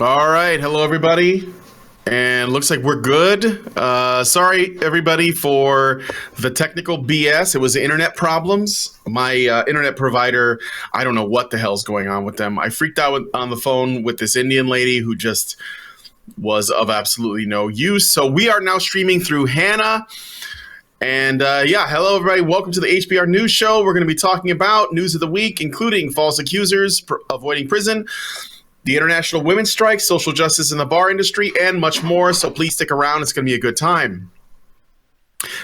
All right. Hello, everybody. And looks like we're good. Sorry, everybody, for the technical BS. It was the internet problems. My internet provider, I don't know what the hell's going on with them. I freaked out on the phone with this Indian lady who just was of absolutely no use. So we are now streaming through Hannah. And hello, everybody. Welcome to the HBR News Show. We're going to be talking about news of the week, including false accusers avoiding prison, the international women's strike, social justice in the bar industry, and much more. So please stick around. It's going to be a good time.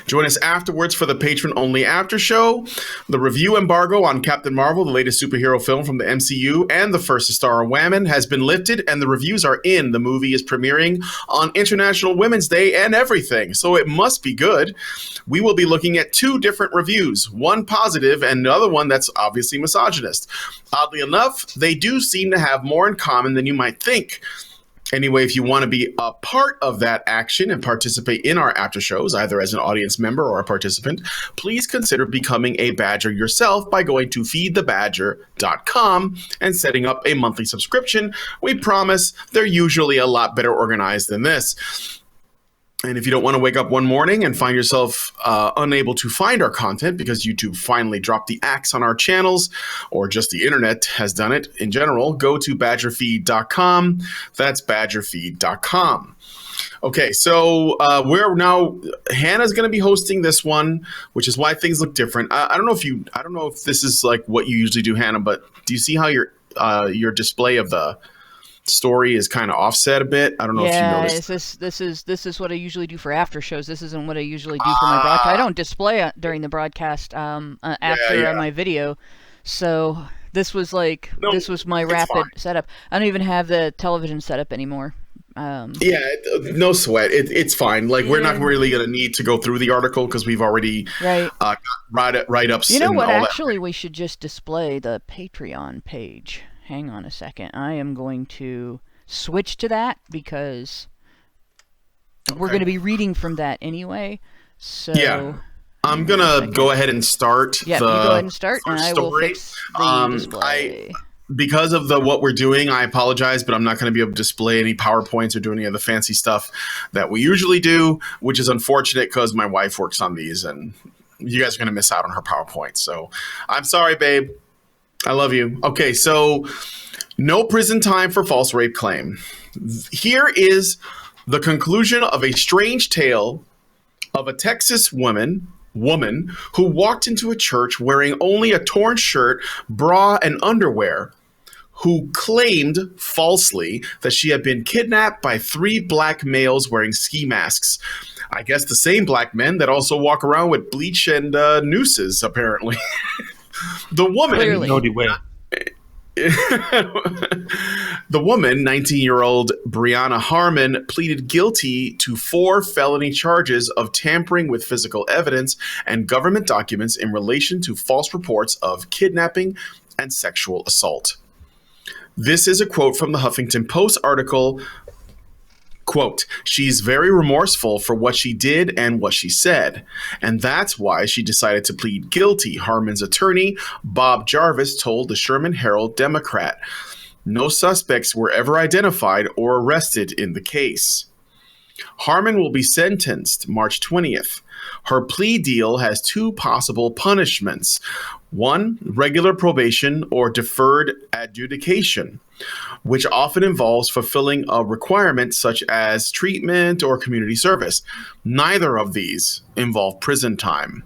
Join us afterwards for the patron-only after show, the review embargo on Captain Marvel, the latest superhero film from the MCU, and the first to star a Whammon has been lifted, and the reviews are in. The movie is premiering on International Women's Day and everything, so it must be good. We will be looking at two different reviews, one positive and the other one that's obviously misogynist. Oddly enough, they do seem to have more in common than you might think. Anyway, if you want to be a part of that action and participate in our after shows, either as an audience member or a participant, please consider becoming a Badger yourself by going to feedthebadger.com and setting up a monthly subscription. We promise they're usually a lot better organized than this. And if you don't want to wake up one morning and find yourself unable to find our content because YouTube finally dropped the axe on our channels, or just the internet has done it in general, go to badgerfeed.com. That's badgerfeed.com. Okay, so we're now, Hannah's going to be hosting this one, which is why things look different. I don't know if this is like what you usually do, Hannah, but do you see how your display of the story is kind of offset a bit? I don't know if you noticed. This is what I usually do for after shows. This isn't what I usually do for my broadcast. I don't display it during the broadcast after my video. So this was my rapid setup. I don't even have the television set up anymore. No sweat. It's fine. Like, we're not really going to need to go through the article because we've already got write-ups. You know what? Actually, we should just display the Patreon page. Hang on a second. I am going to switch to that because we're going to be reading from that anyway. So I'm going to go ahead and start. Yeah, you go ahead and start, and I will fix the display. Because of what we're doing, I apologize, but I'm not going to be able to display any PowerPoints or do any of the fancy stuff that we usually do, which is unfortunate because my wife works on these, and you guys are going to miss out on her PowerPoint. So I'm sorry, babe. I love you. Okay, so no prison time for false rape claim. Here is the conclusion of a strange tale of a Texas woman who walked into a church wearing only a torn shirt, bra, and underwear, who claimed falsely that she had been kidnapped by 3 black males wearing ski masks. I guess the same black men that also walk around with bleach and nooses, apparently. The woman, the woman, 19-year-old Brianna Harmon, pleaded guilty to 4 felony charges of tampering with physical evidence and government documents in relation to false reports of kidnapping and sexual assault. This is a quote from the Huffington Post article. Quote, "She's very remorseful for what she did and what she said, and that's why she decided to plead guilty," Harmon's attorney, Bob Jarvis, told the Sherman Herald Democrat. No suspects were ever identified or arrested in the case. Harmon will be sentenced March 20th. Her plea deal has 2 possible punishments. 1, regular probation or deferred adjudication, which often involves fulfilling a requirement such as treatment or community service. Neither of these involve prison time.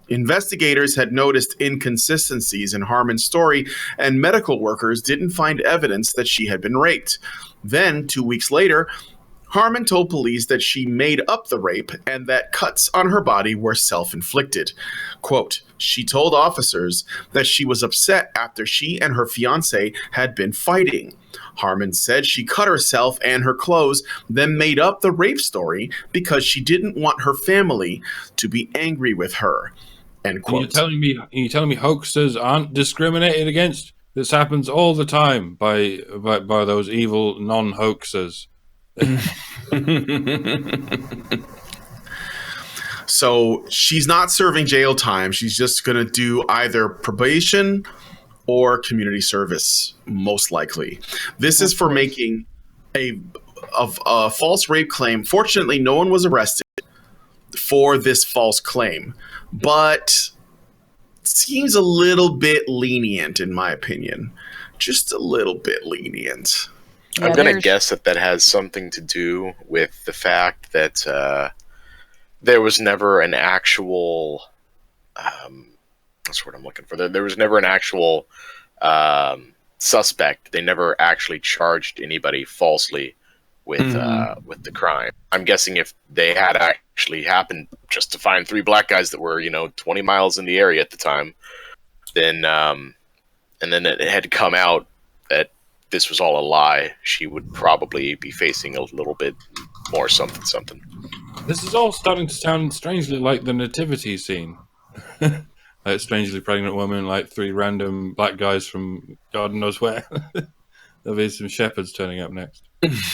Investigators had noticed inconsistencies in Harmon's story, and medical workers didn't find evidence that she had been raped. Then, 2 weeks later, Harmon told police that she made up the rape and that cuts on her body were self-inflicted. Quote, "She told officers that she was upset after she and her fiancé had been fighting. Harmon said she cut herself and her clothes, then made up the rape story because she didn't want her family to be angry with her." End quote. You're telling me hoaxers aren't discriminated against? This happens all the time by those evil non-hoaxers. So she's not serving jail time. She's just going to do either probation or community service, most likely. This is for making a false rape claim. Fortunately, no one was arrested for this false claim, but seems a little bit lenient in my opinion. Just a little bit lenient. Yeah, I'm going to guess that has something to do with the fact that there was never an actual that's what I'm looking for. There was never an actual suspect. They never actually charged anybody falsely with the crime. I'm guessing if they had actually happened just to find 3 black guys that were 20 miles in the area at the time, then and then it had come out that this was all a lie, she would probably be facing a little bit more something. This is all starting to sound strangely like the nativity scene. Like a strangely pregnant woman, like 3 random black guys from God knows where. There'll be some shepherds turning up next.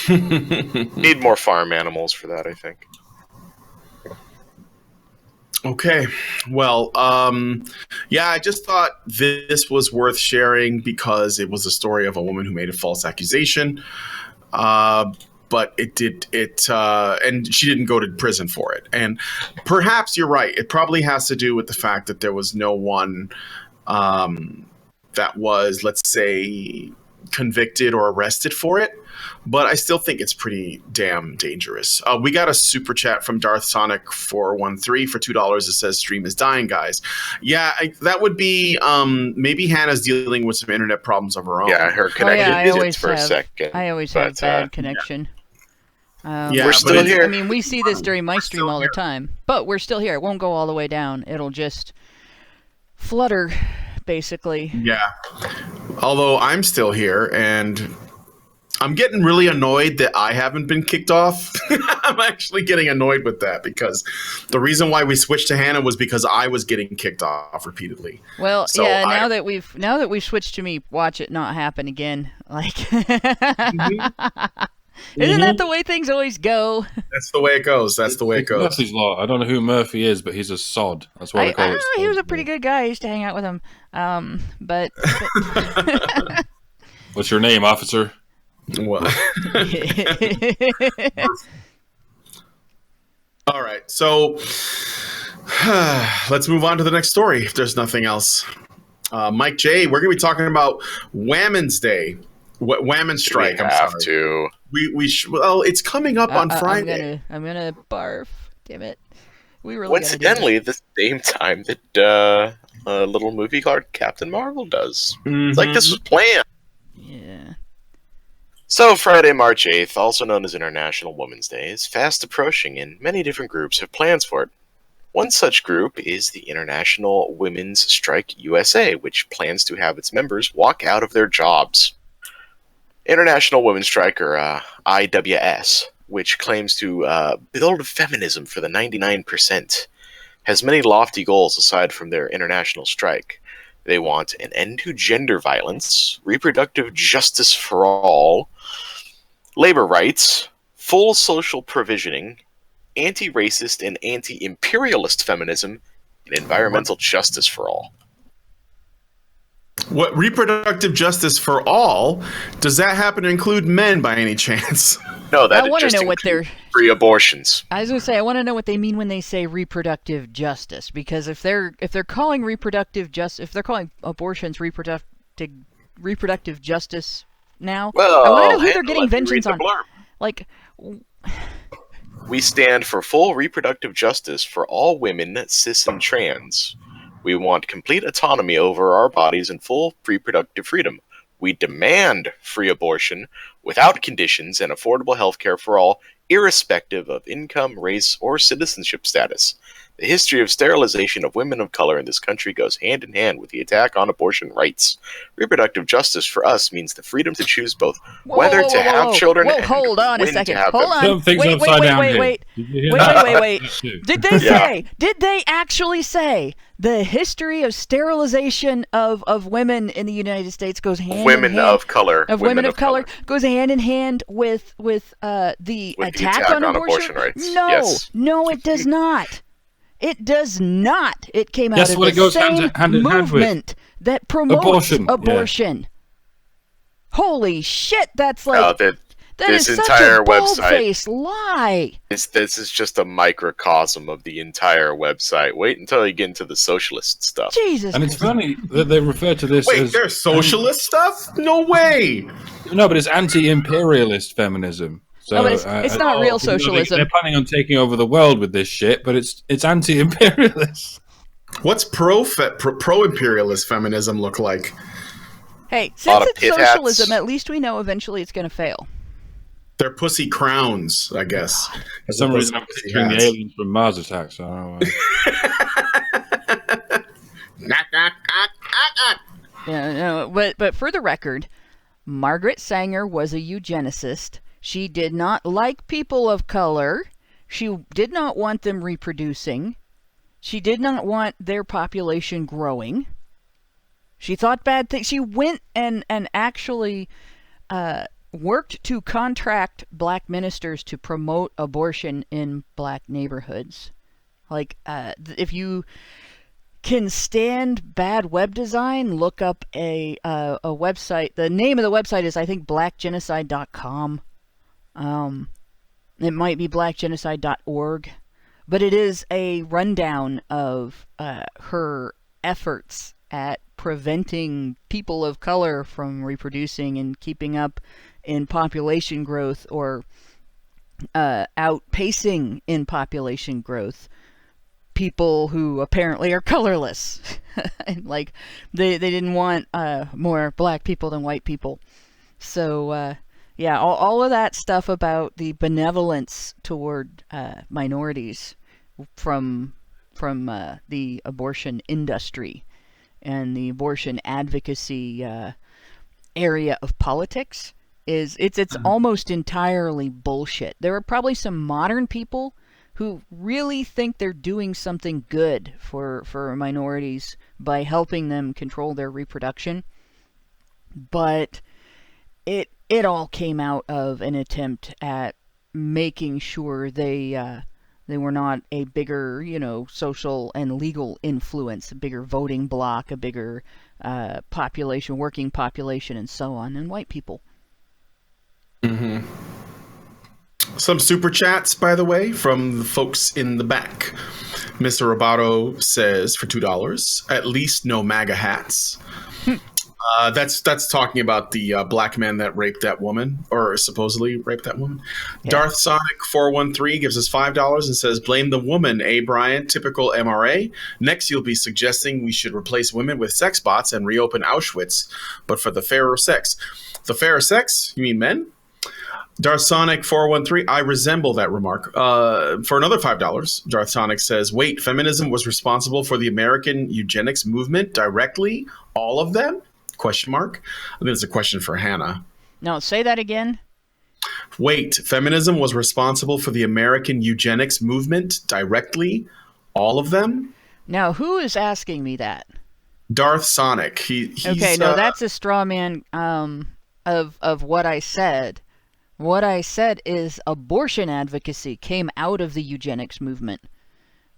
Need more farm animals for that, I think. Okay. Well, yeah, I just thought this was worth sharing because it was a story of a woman who made a false accusation. But and she didn't go to prison for it. And perhaps you're right. It probably has to do with the fact that there was no one that was, let's say, convicted or arrested for it. But I still think it's pretty damn dangerous. We got a super chat from Darth Sonic 413 for $2. It says stream is dying, guys. Yeah, that would be maybe Hannah's dealing with some internet problems of her own. Yeah, her connection dipped for a second. I always have bad connection. Yeah, we're still here. I mean, we see this during my stream all the time, but we're still here. It won't go all the way down. It'll just flutter, basically. Yeah. Although I'm still here, and I'm getting really annoyed that I haven't been kicked off. I'm actually getting annoyed with that because the reason why we switched to Hannah was because I was getting kicked off repeatedly. Well, so yeah. Now that we've switched to me, watch it not happen again. Like, isn't that the way things always go? That's the way it goes. That's the way it goes. Murphy's Law. I don't know who Murphy is, but he's a sod. That's what I call it. He was a pretty good guy. I used to hang out with him. But what's your name, officer? What? All right, so let's move on to the next story if there's nothing else. Mike J, we're going to be talking about Women's Day. Women's strike. We have to. Well, it's coming up on Friday. I'm gonna barf. Damn it. We really. Coincidentally, the same time that a little movie called Captain Marvel does. Mm-hmm. It's like this was planned. Yeah. So Friday, March 8th, also known as International Women's Day, is fast approaching, and many different groups have plans for it. One such group is the International Women's Strike USA, which plans to have its members walk out of their jobs. International Women's Strike, or IWS, which claims to build feminism for the 99%, has many lofty goals aside from their international strike. They want an end to gender violence, reproductive justice for all, labor rights, full social provisioning, anti-racist and anti-imperialist feminism, and environmental justice for all. What reproductive justice for all? Does that happen to include men by any chance? No, that I want to know what they're free abortions. I was going to say I want to know what they mean when they say reproductive justice, because if they're calling reproductive justice, if they're calling abortions reproductive justice now, I want to know who they're getting vengeance on. Like, we stand for full reproductive justice for all women, cis and trans. We want complete autonomy over our bodies and full reproductive freedom. We demand free abortion without conditions and affordable health care for all, irrespective of income, race, or citizenship status. The history of sterilization of women of color in this country goes hand in hand with the attack on abortion rights. Reproductive justice for us means the freedom to choose both whether to have children and hold on a second. Hold on. Wait. Did they say? Did they actually say the history of sterilization of women in the United States goes hand in hand? Women of color goes hand in hand with the attack on abortion rights. No, yes. No, it does not. It does not. It came out of what it the goes same hand in hand movement that promotes abortion. Yeah. Holy shit! That's like That this is entire such a website. bold-faced lie. This is just a microcosm of the entire website. Wait until you get into the socialist stuff. Jesus. And it's funny that they refer to this Wait, as... there's socialist stuff? No way. No, but it's anti-imperialist feminism. So, but it's not real socialism. They're planning on taking over the world with this shit, but it's anti-imperialist. What's pro-imperialist feminism look like? Hey, since it's pit socialism, hats. at least we know eventually it's going to fail. They're pussy crowns, I guess. For some reason, I'm picturing the aliens from Mars attacks. I don't know. Yeah, no, but for the record, Margaret Sanger was a eugenicist. She did not like people of color. She did not want them reproducing. She did not want their population growing. She thought bad things. She went and actually worked to contract black ministers to promote abortion in black neighborhoods. Like, if you can stand bad web design, look up a website. The name of the website is, I think, blackgenocide.com. It might be blackgenocide.org. But it is a rundown of her efforts at preventing people of color from reproducing and keeping up in population growth, or outpacing in population growth people who apparently are colorless. Like, they didn't want more black people than white people. So yeah, all of that stuff about the benevolence toward minorities from the abortion industry and the abortion advocacy area of politics it's almost entirely bullshit. There are probably some modern people who really think they're doing something good for minorities by helping them control their reproduction, but it all came out of an attempt at making sure they were not a bigger, social and legal influence, a bigger voting bloc, a bigger population, working population, and so on, than white people. Mm-hmm. Some super chats, by the way, from the folks in the back. Mr. Roboto says for $2, at least no MAGA hats. That's talking about the black man that raped that woman, or supposedly raped that woman. Yeah. Darth Sonic 413 gives us $5 and says, "Blame the woman, Brian? Typical MRA. Next, you'll be suggesting we should replace women with sex bots and reopen Auschwitz, but for the fairer sex." The fairer sex? You mean men? Darth Sonic 413, I resemble that remark. For another $5, Darth Sonic says, "Wait, feminism was responsible for the American eugenics movement directly? All of them?" Question mark. I think it's a question for Hannah. No, say that again. Wait, feminism was responsible for the American eugenics movement directly? All of them? Now, who is asking me that? Darth Sonic. He's, okay, no, that's a straw man of what I said. What I said is abortion advocacy came out of the eugenics movement.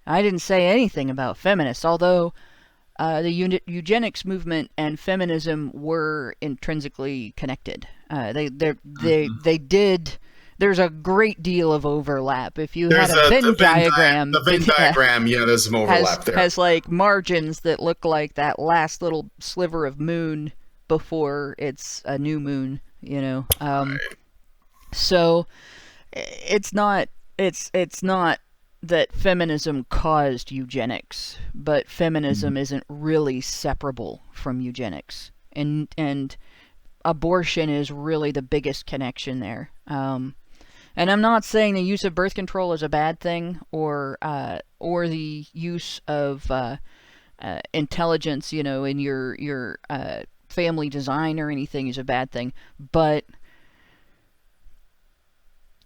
I didn't say anything about feminists, although the eugenics movement and feminism were intrinsically connected. They did. There's a great deal of overlap. If you had a Venn diagram, the Venn diagram, yeah, there's some overlap there. Has like margins that look like that last little sliver of moon before it's a new moon. Right. So it's not that feminism caused eugenics, but feminism isn't really separable from eugenics, and abortion is really the biggest connection there. And I'm not saying the use of birth control is a bad thing, or the use of intelligence, in your family design or anything is a bad thing, but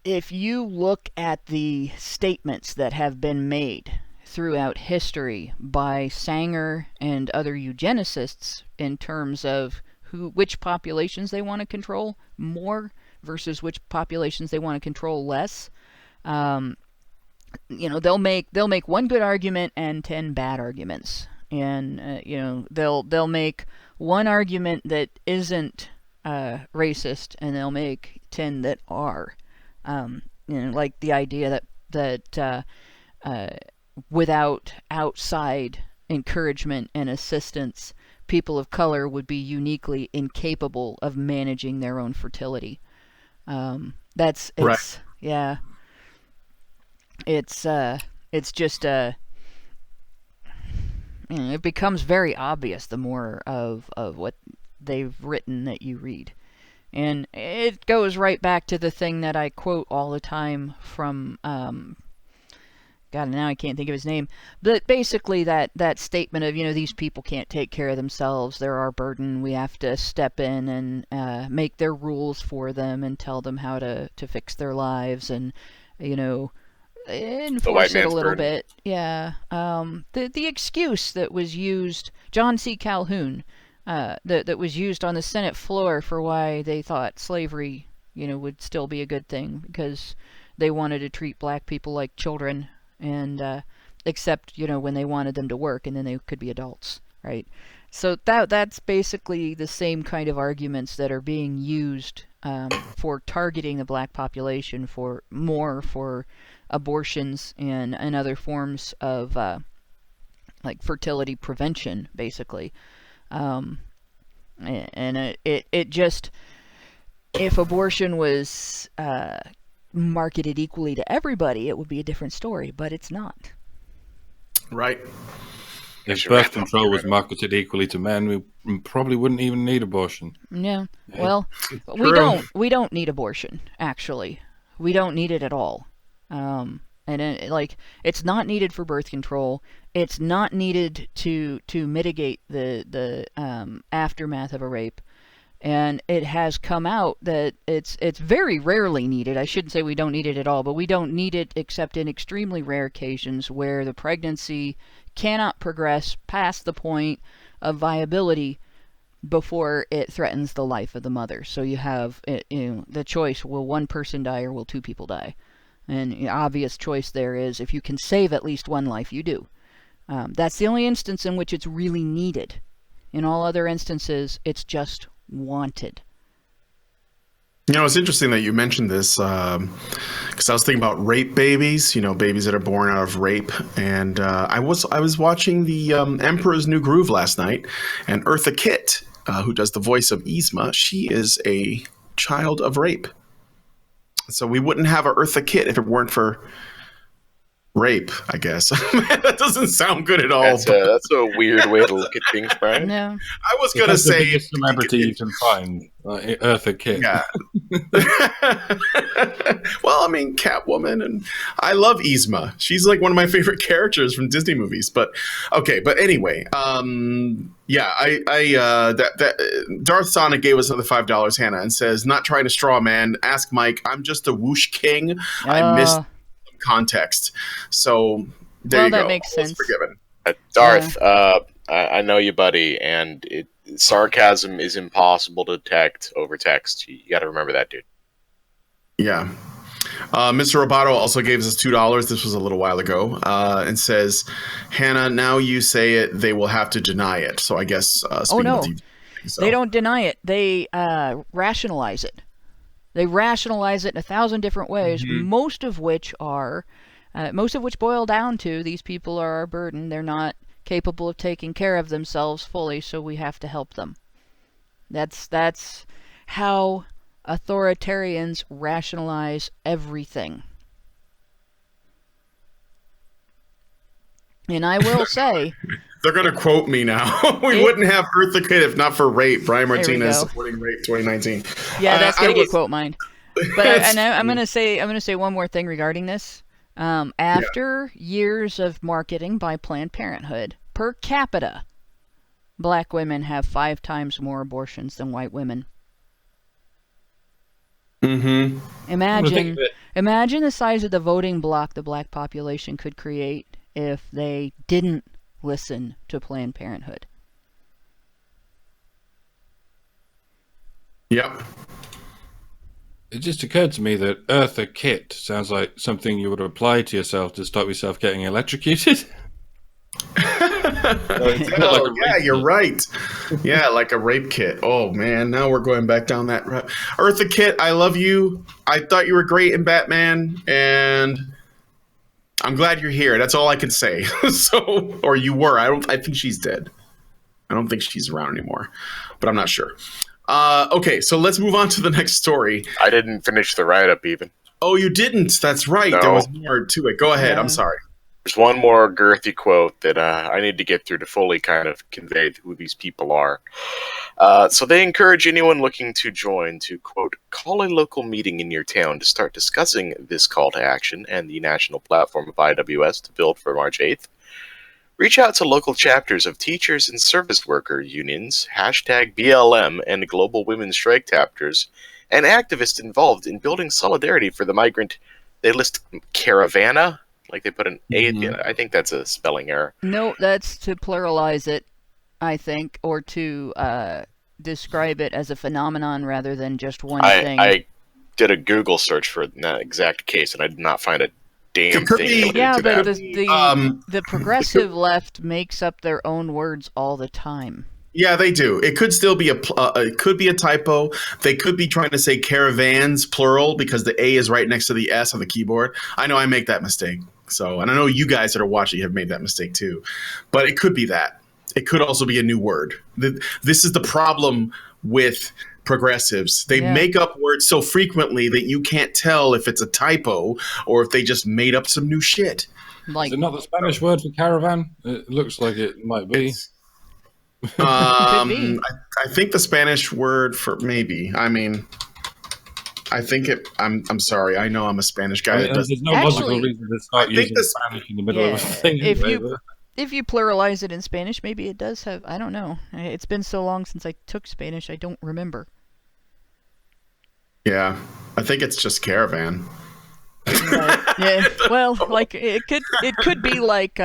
if you look at the statements that have been made throughout history by Sanger and other eugenicists in terms of which populations they want to control more versus which populations they want to control less, they'll make one good argument and 10 bad arguments, and they'll make one argument that isn't racist, and they'll make 10 that are. Like the idea that without outside encouragement and assistance, people of color would be uniquely incapable of managing their own fertility. It's just it becomes very obvious the more of what they've written that you read. And it goes right back to the thing that I quote all the time from, God, now I can't think of his name, but basically that statement of, these people can't take care of themselves, they're our burden, we have to step in and make their rules for them and tell them how to fix their lives and, enforce it a little bit. Yeah. The excuse that was used, John C. Calhoun, that was used on the Senate floor for why they thought slavery, would still be a good thing, because they wanted to treat black people like children, and except when they wanted them to work, and then they could be adults, right? So that's basically the same kind of arguments that are being used for targeting the black population for abortions and other forms of like fertility prevention, basically. And it just, if abortion was marketed equally to everybody, it would be a different story, but it's not. Right. If birth control was marketed equally to men, we probably wouldn't even need abortion. Yeah. Well, we don't need abortion, actually. We don't need it at all. It's not needed for birth control. It's not needed to mitigate the aftermath of a rape. And it has come out that it's very rarely needed. I shouldn't say we don't need it at all, but we don't need it except in extremely rare occasions where the pregnancy cannot progress past the point of viability before it threatens the life of the mother. So you have the choice: will one person die or will two people die? And the obvious choice there is, if you can save at least one life, you do. That's the only instance in which it's really needed. In all other instances, it's just wanted. It's interesting that you mentioned this, because I was thinking about rape babies, babies that are born out of rape. And I was watching the Emperor's New Groove last night, and Eartha Kitt, who does the voice of Yzma, she is a child of rape. So we wouldn't have a Eartha Kitt if it weren't for rape, I guess. That doesn't sound good at all. That's a weird way to look at things, Brian. No. I was going to say... the biggest celebrity you can find, Eartha Kitt. Yeah. Well, I mean, Catwoman, and I love Yzma. She's like one of my favorite characters from Disney movies. But anyway, Darth Sonic gave us another $5, Hannah, and says, "Not trying to straw man. Ask Mike. I'm just a whoosh king. I missed context." So there you go. That makes sense. Forgiven. Darth, I know you, buddy, and sarcasm is impossible to detect over text. You got to remember that, dude. Yeah. Mr. Roboto also gave us $2. This was a little while ago, and says, "Hannah, now you say it, they will have to deny it." So I guess. They don't deny it. They rationalize it. They rationalize it in 1,000 different ways, most of which boil down to, these people are our burden. They're not capable of taking care of themselves fully, so we have to help them. That's how authoritarians rationalize everything. And I will say... They're going to quote me now. We wouldn't have Eartha Kitt if not for rape. Brian Martinez supporting rape 2019. Yeah, that's going to get quote mined. But I'm going to say one more thing regarding this. After years of marketing by Planned Parenthood, per capita, black women have 5 times more abortions than white women. Mm-hmm. Imagine the size of the voting bloc the black population could create if they didn't listen to Planned Parenthood. Yep. It just occurred to me that Eartha Kitt sounds like something you would apply to yourself to stop yourself getting electrocuted. Oh, yeah, you're right. Yeah, like a rape kit. Oh man, now we're going back down that route. Eartha Kitt, I love you. I thought you were great in Batman, and I'm glad you're here. That's all I can say. So, or you were. I think she's dead. I don't think she's around anymore, but I'm not sure. Okay, so let's move on to the next story. I didn't finish the write-up even. Oh, you didn't? That's right. No. There was more to it. Go ahead. I'm sorry. There's one more girthy quote that I need to get through to fully kind of convey who these people are. So they encourage anyone looking to join to, quote, call a local meeting in your town to start discussing this call to action and the national platform of IWS to build for March 8th. Reach out to local chapters of teachers and service worker unions, hashtag BLM, and global women's strike chapters, and activists involved in building solidarity for the migrant. They list Caravana, like they put an A at the end. I think that's a spelling error. No, that's to pluralize it, I think, or to describe it as a phenomenon rather than just one thing. I did a Google search for that exact case, and I did not find a damn thing. Yeah, but the progressive left makes up their own words all the time. Yeah, they do. It could still be it could be a typo. They could be trying to say caravans plural because the A is right next to the S on the keyboard. I know I make that mistake. So, and I know you guys that are watching have made that mistake too. But it could be that. It could also be a new word. This is the problem with progressives. They make up words so frequently that you can't tell if it's a typo or if they just made up some new shit. Like, is it not the Spanish word for caravan? It looks like it might be. I think the Spanish word for maybe. I mean, I think it. I'm sorry. I know I'm a Spanish guy. There's no logical reason to start using Spanish in the middle of a thing. If you pluralize it in Spanish, maybe it does have. I don't know. It's been so long since I took Spanish, I don't remember. Yeah, I think it's just caravan. Yeah. Well, like it could be like.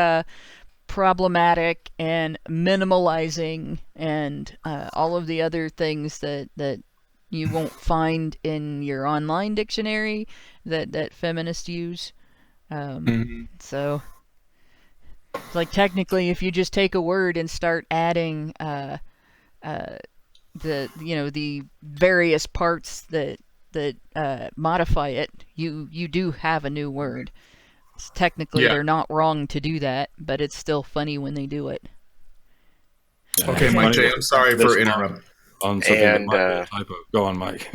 Problematic and minimalizing and all of the other things that you won't find in your online dictionary that feminists use. So, like technically, if you just take a word and start adding the various parts that modify it, you do have a new word. Technically, they're not wrong to do that, but it's still funny when they do it. Okay, Mike J, I'm sorry for interrupting. Go on, Mike.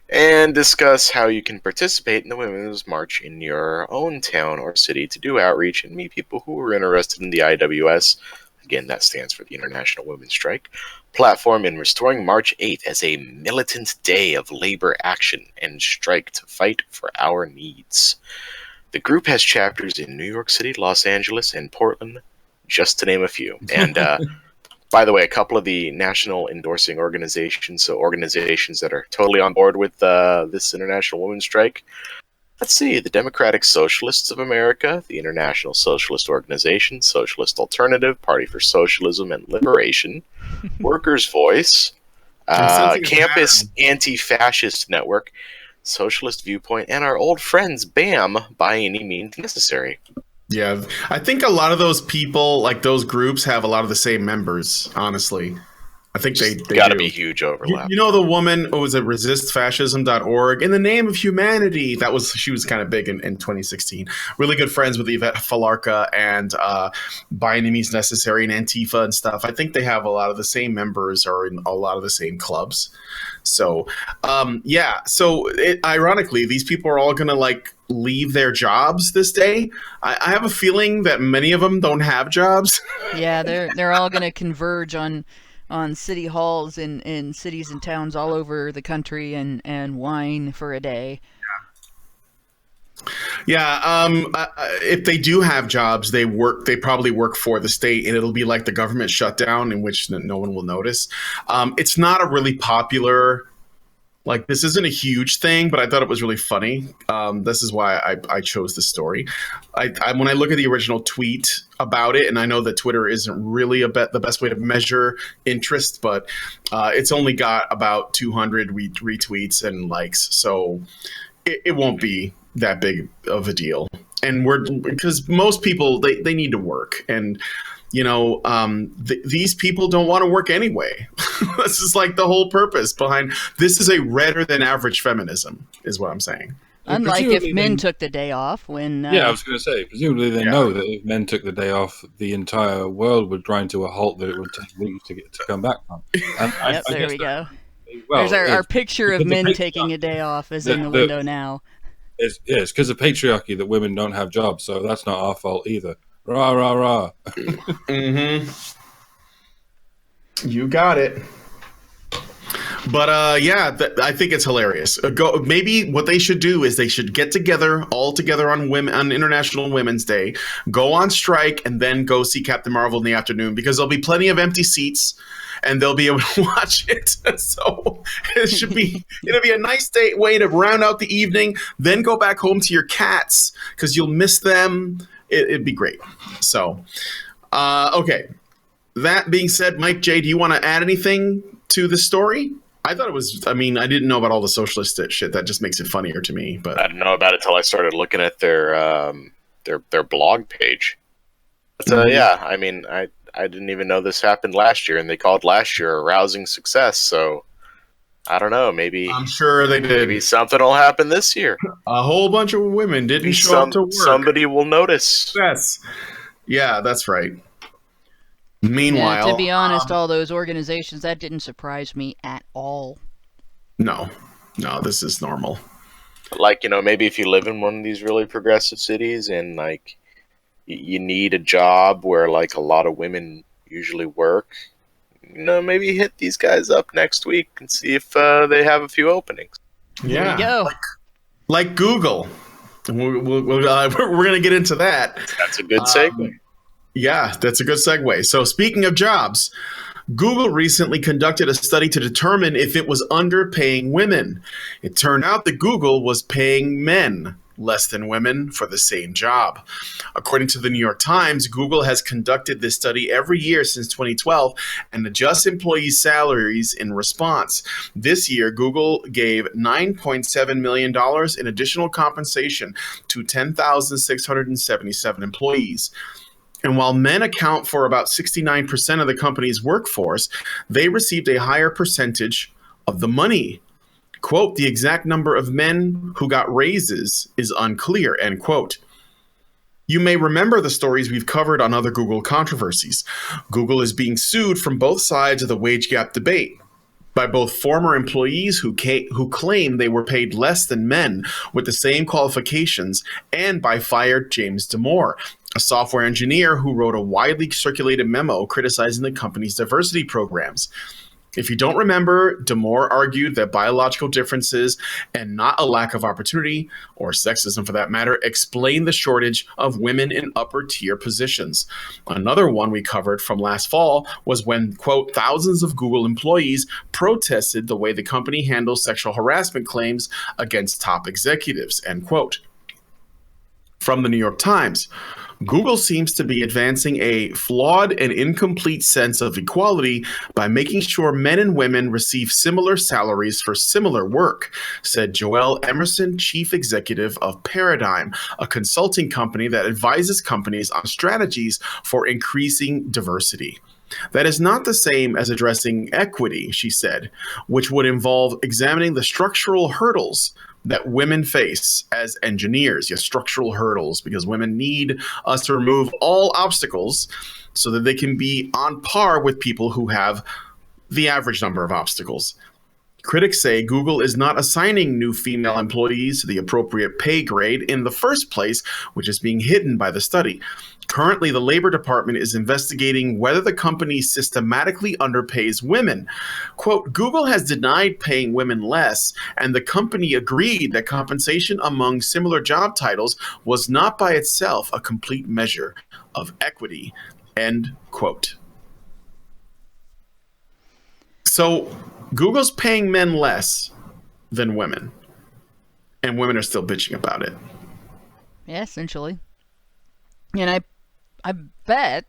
And discuss how you can participate in the Women's March in your own town or city to do outreach and meet people who are interested in the IWS. Again, that stands for the International Women's Strike platform in restoring March 8th as a militant day of labor action and strike to fight for our needs. The group has chapters in New York City, Los Angeles, and Portland, just to name a few. And by the way, a couple of the national endorsing organizations, so organizations that are totally on board with this International Women's Strike. Let's see, the Democratic Socialists of America, the International Socialist Organization, Socialist Alternative, Party for Socialism and Liberation, Workers' Voice, Campus Anti-Fascist Network, Socialist Viewpoint, and our old friends BAM, by any means necessary. Yeah, I think a lot of those people, like those groups, have a lot of the same members, honestly. I think they got to be huge overlap. You know the woman who was at resistfascism.org in the name of humanity. She was kind of big in 2016. Really good friends with Yvette Falarca and By Any Means Necessary and Antifa and stuff. I think they have a lot of the same members or in a lot of the same clubs. So, ironically, these people are all going to like leave their jobs this day. I have a feeling that many of them don't have jobs. Yeah, they're all going to converge on city halls in cities and towns all over the country and whine for a day. Yeah, if they do have jobs, they probably work for the state, and it'll be like the government shutdown in which no one will notice. It's not a really popular, like, this isn't a huge thing, but I thought it was really funny. This is why I chose this story. When I look at the original tweet about it, and I know that Twitter isn't really the best way to measure interest, but it's only got about 200 retweets and likes, so it won't be that big of a deal. And because most people, they need to work, and these people don't want to work anyway. This is like the whole purpose behind this is a redder than average feminism, is what I'm saying. Unlike if men took the day off when... I was going to say, presumably they know that if men took the day off, the entire world would grind to a halt that it would take weeks to come back from. And there we go. Well, there's our picture of men taking a day off is in the window now. It's because of patriarchy that women don't have jobs, so that's not our fault either. Rah, rah, rah. Mm-hmm. You got it. But I think it's hilarious. Maybe what they should do is they should get together all together on International Women's Day, go on strike, and then go see Captain Marvel in the afternoon, because there'll be plenty of empty seats, and they'll be able to watch it. So it'll be a nice way to round out the evening, then go back home to your cats because you'll miss them. It'd be great. So, okay. That being said, Mike J, do you want to add anything to the story? I thought it was, I didn't know about all the socialist shit. That just makes it funnier to me. But I didn't know about it till I started looking at their blog page. But, I didn't even know this happened last year, and they called last year a rousing success. So I don't know. Maybe I'm sure they did. Maybe something will happen this year. A whole bunch of women didn't show up to work. Somebody will notice. Yes. Yeah, that's right. Meanwhile, to be honest, all those organizations, that didn't surprise me at all. No, this is normal. Like, maybe if you live in one of these really progressive cities and like you need a job where like a lot of women usually work, maybe hit these guys up next week and see if they have a few openings. Yeah, there you go. Like Google. We're going to get into that. That's a good segue. Yeah, that's a good segue. So speaking of jobs, Google recently conducted a study to determine if it was underpaying women. It turned out that Google was paying men less than women for the same job. According to the New York Times, Google has conducted this study every year since 2012 and adjusts employees' salaries in response. This year, Google gave $9.7 million in additional compensation to 10,677 employees. And while men account for about 69% of the company's workforce, they received a higher percentage of the money. Quote, the exact number of men who got raises is unclear, end quote. You may remember the stories we've covered on other Google controversies. Google is being sued from both sides of the wage gap debate by both former employees who claim they were paid less than men with the same qualifications and by fired James Damore, a software engineer who wrote a widely circulated memo criticizing the company's diversity programs. If you don't remember, Damore argued that biological differences and not a lack of opportunity, or sexism for that matter, explain the shortage of women in upper tier positions. Another one we covered from last fall was when, quote, thousands of Google employees protested the way the company handles sexual harassment claims against top executives, end quote. From the New York Times, Google seems to be advancing a flawed and incomplete sense of equality by making sure men and women receive similar salaries for similar work, said Joelle Emerson, chief executive of Paradigm, a consulting company that advises companies on strategies for increasing diversity. That is not the same as addressing equity, she said, which would involve examining the structural hurdles that women face as engineers. Yes, structural hurdles, because women need us to remove all obstacles so that they can be on par with people who have the average number of obstacles. Critics say Google is not assigning new female employees the appropriate pay grade in the first place, which is being hidden by the study. Currently, the Labor Department is investigating whether the company systematically underpays women. Quote, Google has denied paying women less, and the company agreed that compensation among similar job titles was not by itself a complete measure of equity, end quote. So Google's paying men less than women, and women are still bitching about it. Yeah, essentially. And I bet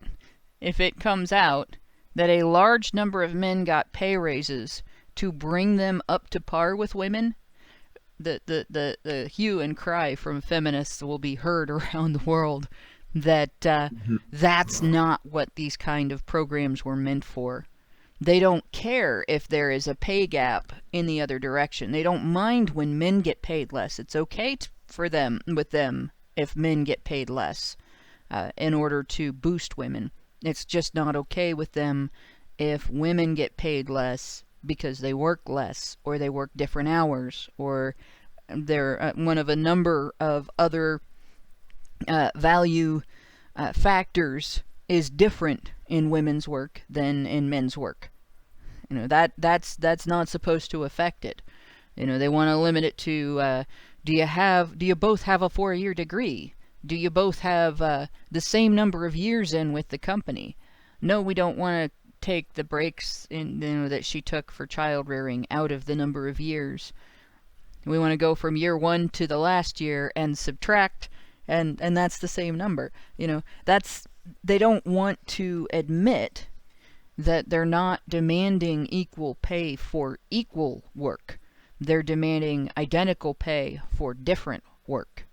if it comes out that a large number of men got pay raises to bring them up to par with women, the hue and cry from feminists will be heard around the world. that that's not what these kind of programs were meant for. They don't care if there is a pay gap in the other direction. They don't mind when men get paid less. It's okay for them if men get paid less in order to boost women. It's just not okay with them if women get paid less because they work less, or they work different hours, or they're one of a number of other value factors is different in women's work than in men's work. You know, that's not supposed to affect it. You know, they want to limit it to do you both have a 4-year degree? Do you both have the same number of years in with the company? No, we don't want to take the breaks that she took for child rearing out of the number of years. We want to go from year 1 to the last year and subtract, and that's the same number. You know, they don't want to admit that they're not demanding equal pay for equal work. They're demanding identical pay for different work.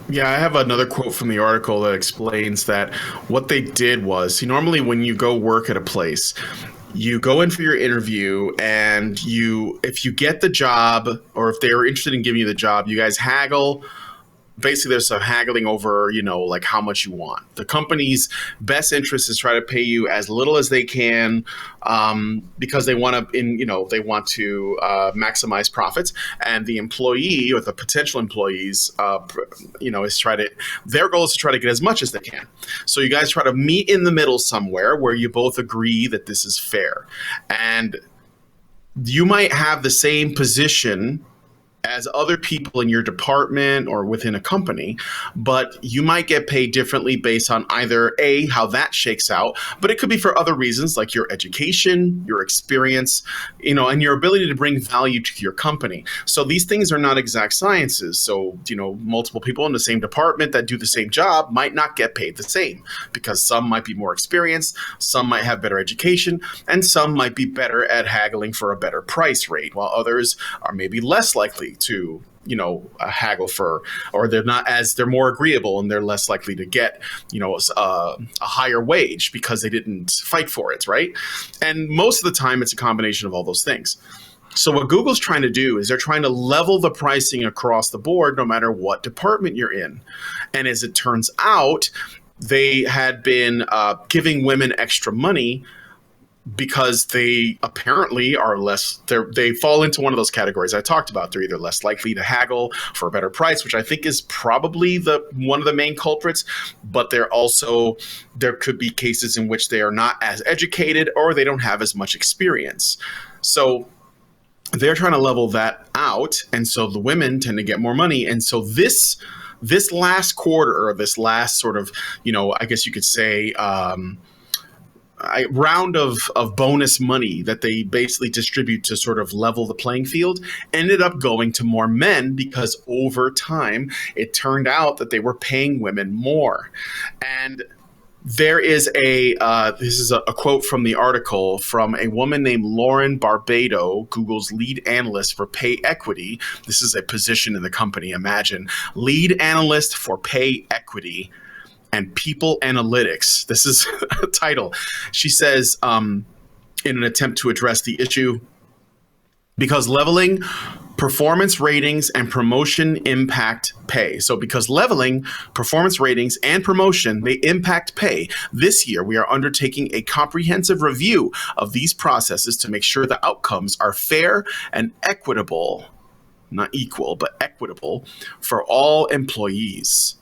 Yeah, I have another quote from the article that explains that what they did was, see, normally when you go work at a place, you go in for your interview, and if you get the job, or if they were interested in giving you the job, you guys haggle. Basically, there's some haggling over, like how much you want. The company's best interest is try to pay you as little as they can, because they want to, maximize profits. And the employee, or the potential employees, their goal is to try to get as much as they can. So you guys try to meet in the middle somewhere where you both agree that this is fair. And you might have the same position as other people in your department or within a company, but you might get paid differently based on either A, how that shakes out, but it could be for other reasons like your education, your experience, and your ability to bring value to your company. So these things are not exact sciences. So, multiple people in the same department that do the same job might not get paid the same, because some might be more experienced, some might have better education, and some might be better at haggling for a better price rate, while others are maybe less likely to haggle for, or they're more agreeable, and they're less likely to get a higher wage because they didn't fight for it, right? And most of the time it's a combination of all those things. So what Google's trying to do is they're trying to level the pricing across the board, no matter what department you're in. And as it turns out, they had been giving women extra money because they apparently are they fall into one of those categories I talked about. They're either less likely to haggle for a better price, which I think is probably one of the main culprits, but there could be cases in which they are not as educated, or they don't have as much experience. So they're trying to level that out, and so the women tend to get more money. And so this last quarter, or this last sort of, I guess you could say, round of bonus money that they basically distribute to sort of level the playing field ended up going to more men, because over time it turned out that they were paying women more. And there is this is a quote from the article from a woman named Lauren Barbado, Google's lead analyst for pay equity. This is a position in the company. Imagine, lead analyst for pay equity and people analytics. This is a title. She says, in an attempt to address the issue, because leveling, performance ratings, and promotion impact pay. So because leveling, performance ratings, and promotion, they impact pay, this year we are undertaking a comprehensive review of these processes to make sure the outcomes are fair and equitable, not equal, but equitable for all employees.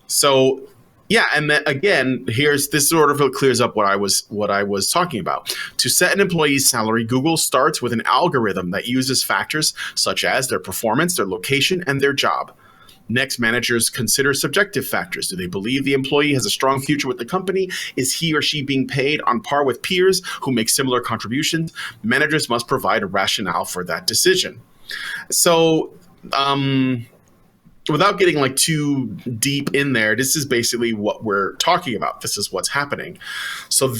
So, yeah, and then again, this sort of clears up what I was talking about. To set an employee's salary, Google starts with an algorithm that uses factors such as their performance, their location, and their job. Next, managers consider subjective factors. Do they believe the employee has a strong future with the company? Is he or she being paid on par with peers who make similar contributions? Managers must provide a rationale for that decision. So, without getting too deep in there, this is basically what we're talking about. This is what's happening. So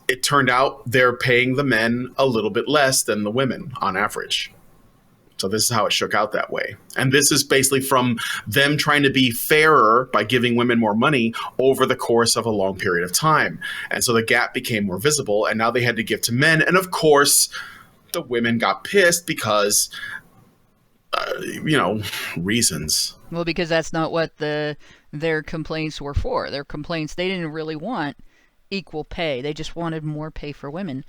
it turned out they're paying the men a little bit less than the women on average. So this is how it shook out that way. And this is basically from them trying to be fairer by giving women more money over the course of a long period of time. And so the gap became more visible, and now they had to give to men. And of course, the women got pissed because, reasons. Well, because that's not what their complaints were for. Their complaints, they didn't really want equal pay. They just wanted more pay for women.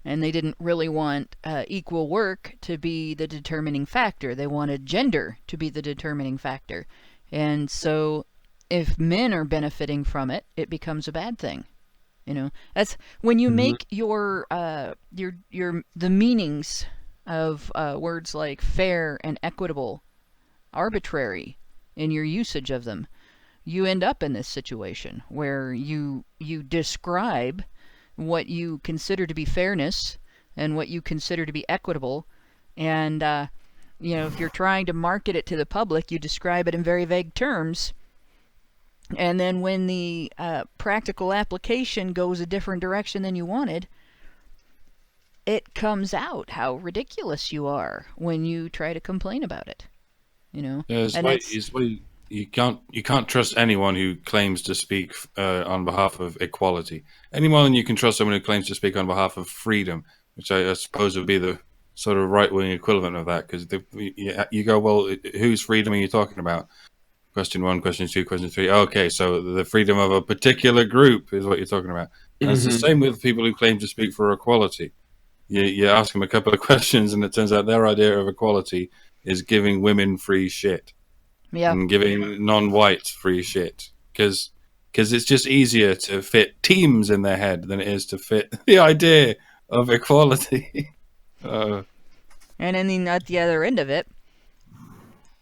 And they didn't really want equal work to be the determining factor. They wanted gender to be the determining factor. And so if men are benefiting from it, it becomes a bad thing. That's when you make the meanings of words like fair and equitable arbitrary in your usage of them. You end up in this situation where you describe what you consider to be fairness and what you consider to be equitable, and if you're trying to market it to the public, you describe it in very vague terms, and then when the practical application goes a different direction than you wanted, it comes out how ridiculous you are when you try to complain about it. You can't trust anyone who claims to speak on behalf of equality. Anyone you can trust someone who claims to speak on behalf of freedom, which I suppose would be the sort of right-wing equivalent of that, because you go, well, whose freedom are you talking about? Question 1, question 2, question 3. Okay, so the freedom of a particular group is what you're talking about. And it's the same with people who claim to speak for equality. You ask them a couple of questions, and it turns out their idea of equality is giving women free shit. Yeah. And giving non-whites free shit. Because it's just easier to fit teams in their head than it is to fit the idea of equality. And then at the other end of it,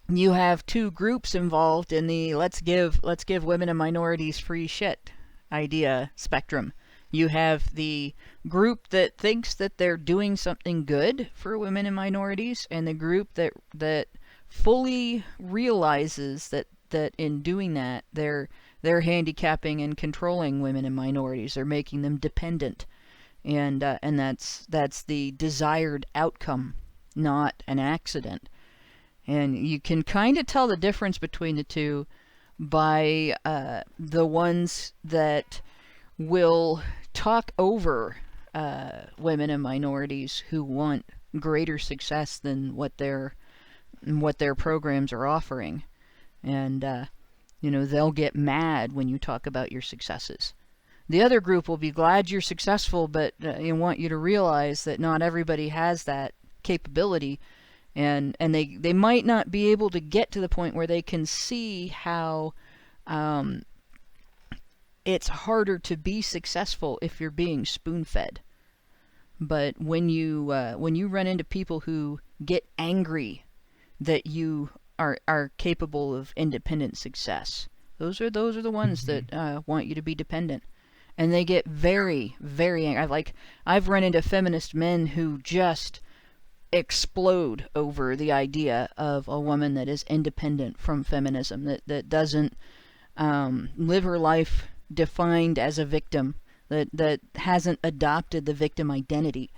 you have two groups involved in the let's give women and minorities free shit idea spectrum. You have the group that thinks that they're doing something good for women and minorities, and the group that fully realizes that in doing that they're handicapping and controlling women and minorities. They're making them dependent, and that's the desired outcome, not an accident. And you can kind of tell the difference between the two by the ones that will talk over women and minorities who want greater success than what their programs are offering. And they'll get mad when you talk about your successes. The other group will be glad you're successful, but want you to realize that not everybody has that capability, and they might not be able to get to the point where they can see how it's harder to be successful if you're being spoon-fed. But when you run into people who get angry that you are capable of independent success, those are the ones that want you to be dependent, and they get very, very angry. I've run into feminist men who just explode over the idea of a woman that is independent from feminism, that doesn't live her life defined as a victim, that hasn't adopted the victim identity.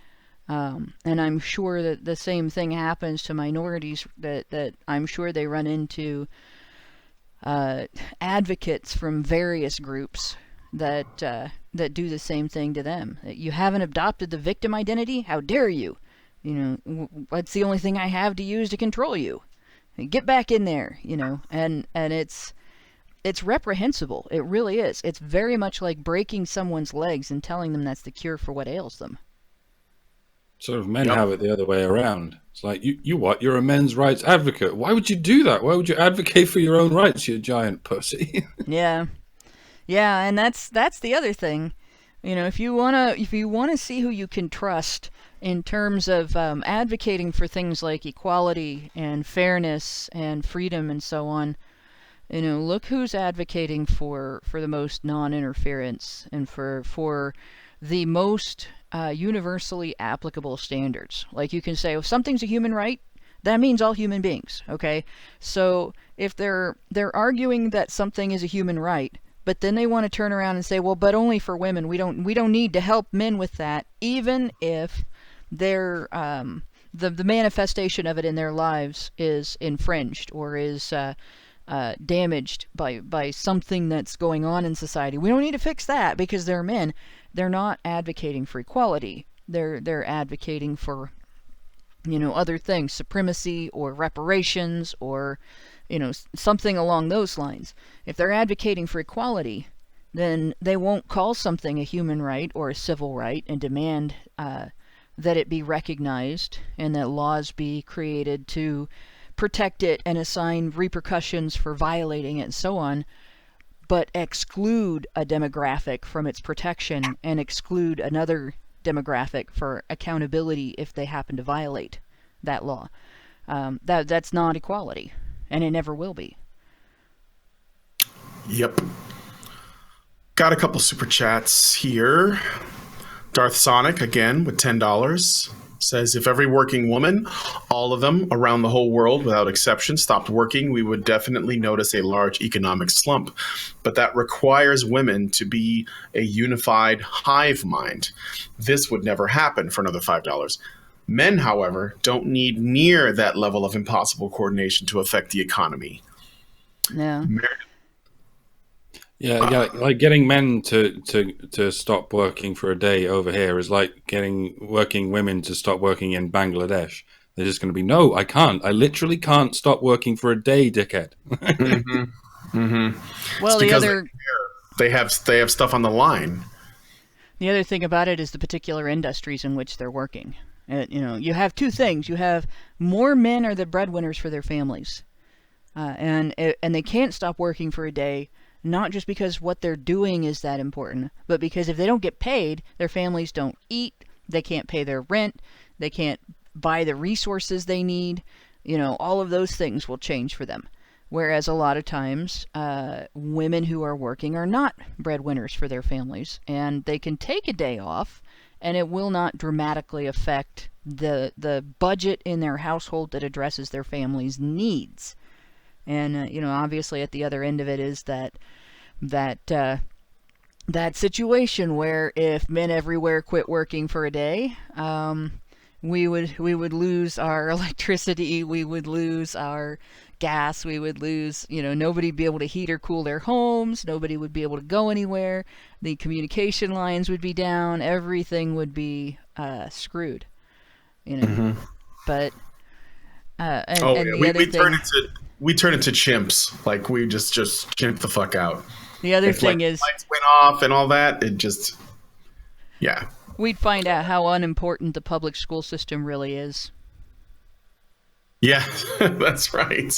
And I'm sure that the same thing happens to minorities, that I'm sure they run into advocates from various groups that do the same thing to them. You haven't adopted the victim identity? How dare you? What's the only thing I have to use to control you? Get back in there, and it's reprehensible. It really is. It's very much like breaking someone's legs and telling them that's the cure for what ails them. Sort of men have it the other way around. It's like, you what? You're a men's rights advocate. Why would you do that? Why would you advocate for your own rights, you giant pussy? Yeah, and that's the other thing. If you wanna see who you can trust in terms of advocating for things like equality and fairness and freedom and so on, look who's advocating for the most non-interference and for the most universally applicable standards. Like, you can say, if something's a human right, that means all human beings. Okay, so if they're arguing that something is a human right, but then they want to turn around and say, well, but only for women. We don't need to help men with that, even if they're the manifestation of it in their lives is infringed or is damaged by something that's going on in society. We don't need to fix that because they're men. They're not advocating for equality. They're advocating for, other things, supremacy or reparations or, something along those lines. If they're advocating for equality, then they won't call something a human right or a civil right and demand that it be recognized and that laws be created to protect it and assign repercussions for violating it and so on, but exclude a demographic from its protection and exclude another demographic for accountability if they happen to violate that law. That's not equality, and it never will be. Yep. Got a couple super chats here. Darth Sonic, again, with $10, says, if every working woman, all of them around the whole world without exception, stopped working, we would definitely notice a large economic slump. But that requires women to be a unified hive mind. This would never happen for another $5. Men, however, don't need near that level of impossible coordination to affect the economy. Yeah. Yeah, like getting men to stop working for a day over here is like getting working women to stop working in Bangladesh. They're just going to be, no, I can't. I literally can't stop working for a day, dickhead. Mm-hmm. Mm-hmm. Well, they have stuff on the line. The other thing about it is the particular industries in which they're working. You have two things. You have more men are the breadwinners for their families, and they can't stop working for a day. Not just because what they're doing is that important, but because if they don't get paid, their families don't eat, they can't pay their rent, they can't buy the resources they need. All of those things will change for them. Whereas a lot of times, women who are working are not breadwinners for their families, and they can take a day off, and it will not dramatically affect the budget in their household that addresses their family's needs. And, obviously at the other end of it is that situation where if men everywhere quit working for a day, we would lose our electricity, we would lose our gas, we would lose, nobody would be able to heat or cool their homes, nobody would be able to go anywhere, the communication lines would be down, everything would be screwed, Mm-hmm. But we turn into chimps. Like we just chimp the fuck out. The other thing is lights went off and all that. It just, yeah. We'd find out how unimportant the public school system really is. Yeah, that's right.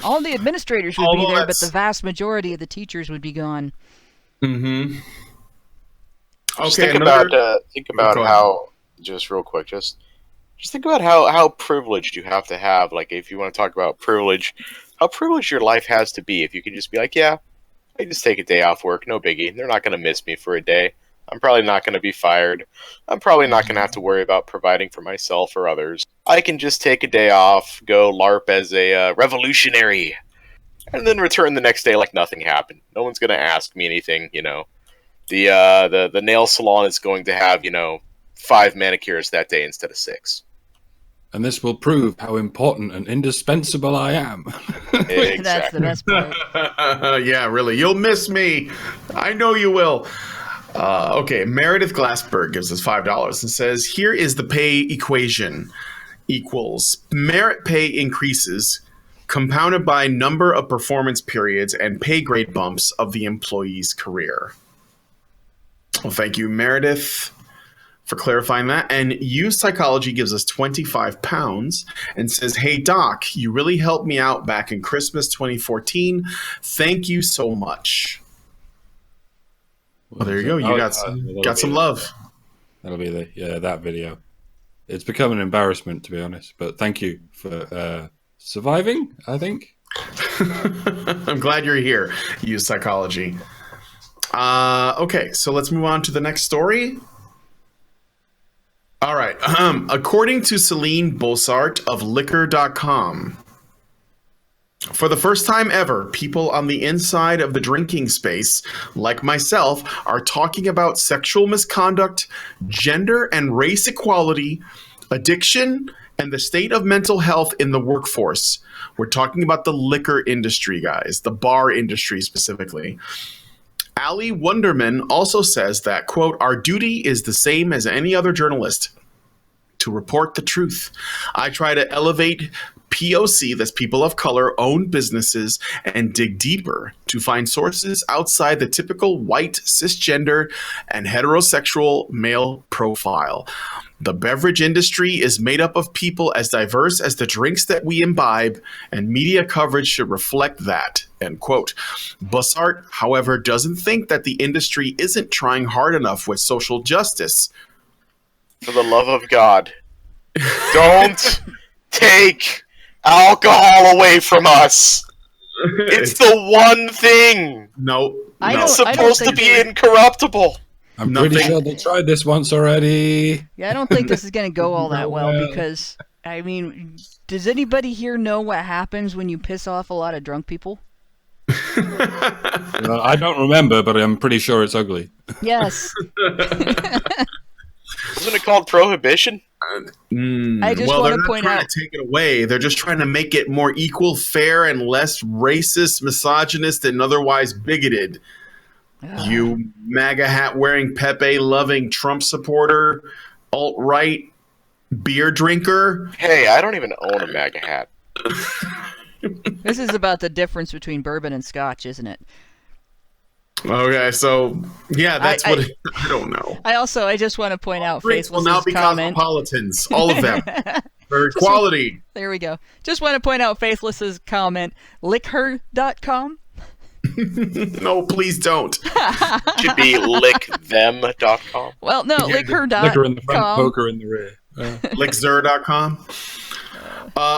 All the administrators would be there, but the vast majority of the teachers would be gone. Mm-hmm. Okay. Think about how. Just real quick, just think about how privileged you have to have. Like, if you want to talk about privilege, how privileged your life has to be. If you can just be like, yeah, I just take a day off work, no biggie. They're not going to miss me for a day. I'm probably not going to be fired. I'm probably not going to have to worry about providing for myself or others. I can just take a day off, go LARP as a revolutionary, and then return the next day like nothing happened. No one's going to ask me anything, The nail salon is going to have, 5 manicures that day instead of 6. And this will prove how important and indispensable I am. Exactly. That's the best part. Yeah, really. You'll miss me. I know you will. Okay, Meredith Glassberg gives us $5 and says, here is the pay equation equals merit pay increases compounded by number of performance periods and pay grade bumps of the employee's career. Well, thank you, Meredith, for clarifying that. And Use Psychology gives us £25 and says, hey, Doc, you really helped me out back in Christmas 2014. Thank you so much. Well, there you go. You got some love. That'll be that video. It's become an embarrassment, to be honest. But thank you for surviving, I think. I'm glad you're here, Use Psychology. Okay, so let's move on to the next story. All right. According to Celine Bossart of Liquor.com, for the first time ever, people on the inside of the drinking space, like myself, are talking about sexual misconduct, gender and race equality, addiction, and the state of mental health in the workforce. We're talking about the liquor industry, guys, the bar industry specifically. Ali Wonderman also says that, quote, our duty is the same as any other journalist, to report the truth. I try to elevate POC, that's people of color, owned businesses, and dig deeper to find sources outside the typical white, cisgender, and heterosexual male profile. The beverage industry is made up of people as diverse as the drinks that we imbibe, and media coverage should reflect that, end quote. Bussart, however, doesn't think that the industry isn't trying hard enough with social justice. For the love of God, don't take alcohol away from us. It's the one thing. No, It's supposed to be incorruptible. I'm pretty sure they tried this once already. Yeah, I don't think this is going to go all that well because, I mean, does anybody here know what happens when you piss off a lot of drunk people? I don't remember, but I'm pretty sure it's ugly. Yes. Isn't it called prohibition? I just want to point out. To take it away. They're just trying to make it more equal, fair, and less racist, misogynist, and otherwise bigoted. You MAGA hat wearing, Pepe loving Trump supporter, alt-right beer drinker. Hey, I don't even own a MAGA hat. This is about the difference between bourbon and scotch, isn't it? Okay, so yeah, that's I don't know. I just want to point out Drinks will Faithless's now be comment. cosmopolitans, all of them. For equality. There we go. Just want to point out Faithless's comment. Lickher.com. No, please don't. Should be lickthem.com. Well, no, lickher.com. Liquor in the front, poker in the rear. Lickzer.com.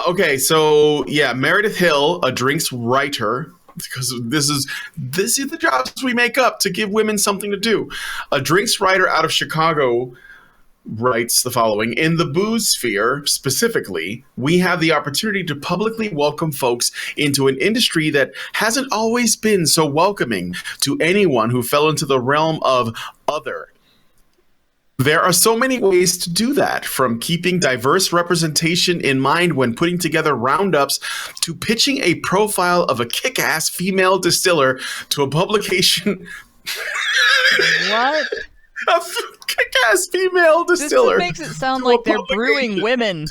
Okay, so yeah, Meredith Hill, a drinks writer, because this is the jobs we make up to give women something to do. A drinks writer out of Chicago writes the following: in the booze sphere specifically, we have the opportunity to publicly welcome folks into an industry that hasn't always been so welcoming to anyone who fell into the realm of other. There are so many ways to do that, from keeping diverse representation in mind when putting together roundups to pitching a profile of a kick-ass female distiller to a publication. What? A kick-ass female distiller. This makes it sound like they're brewing women.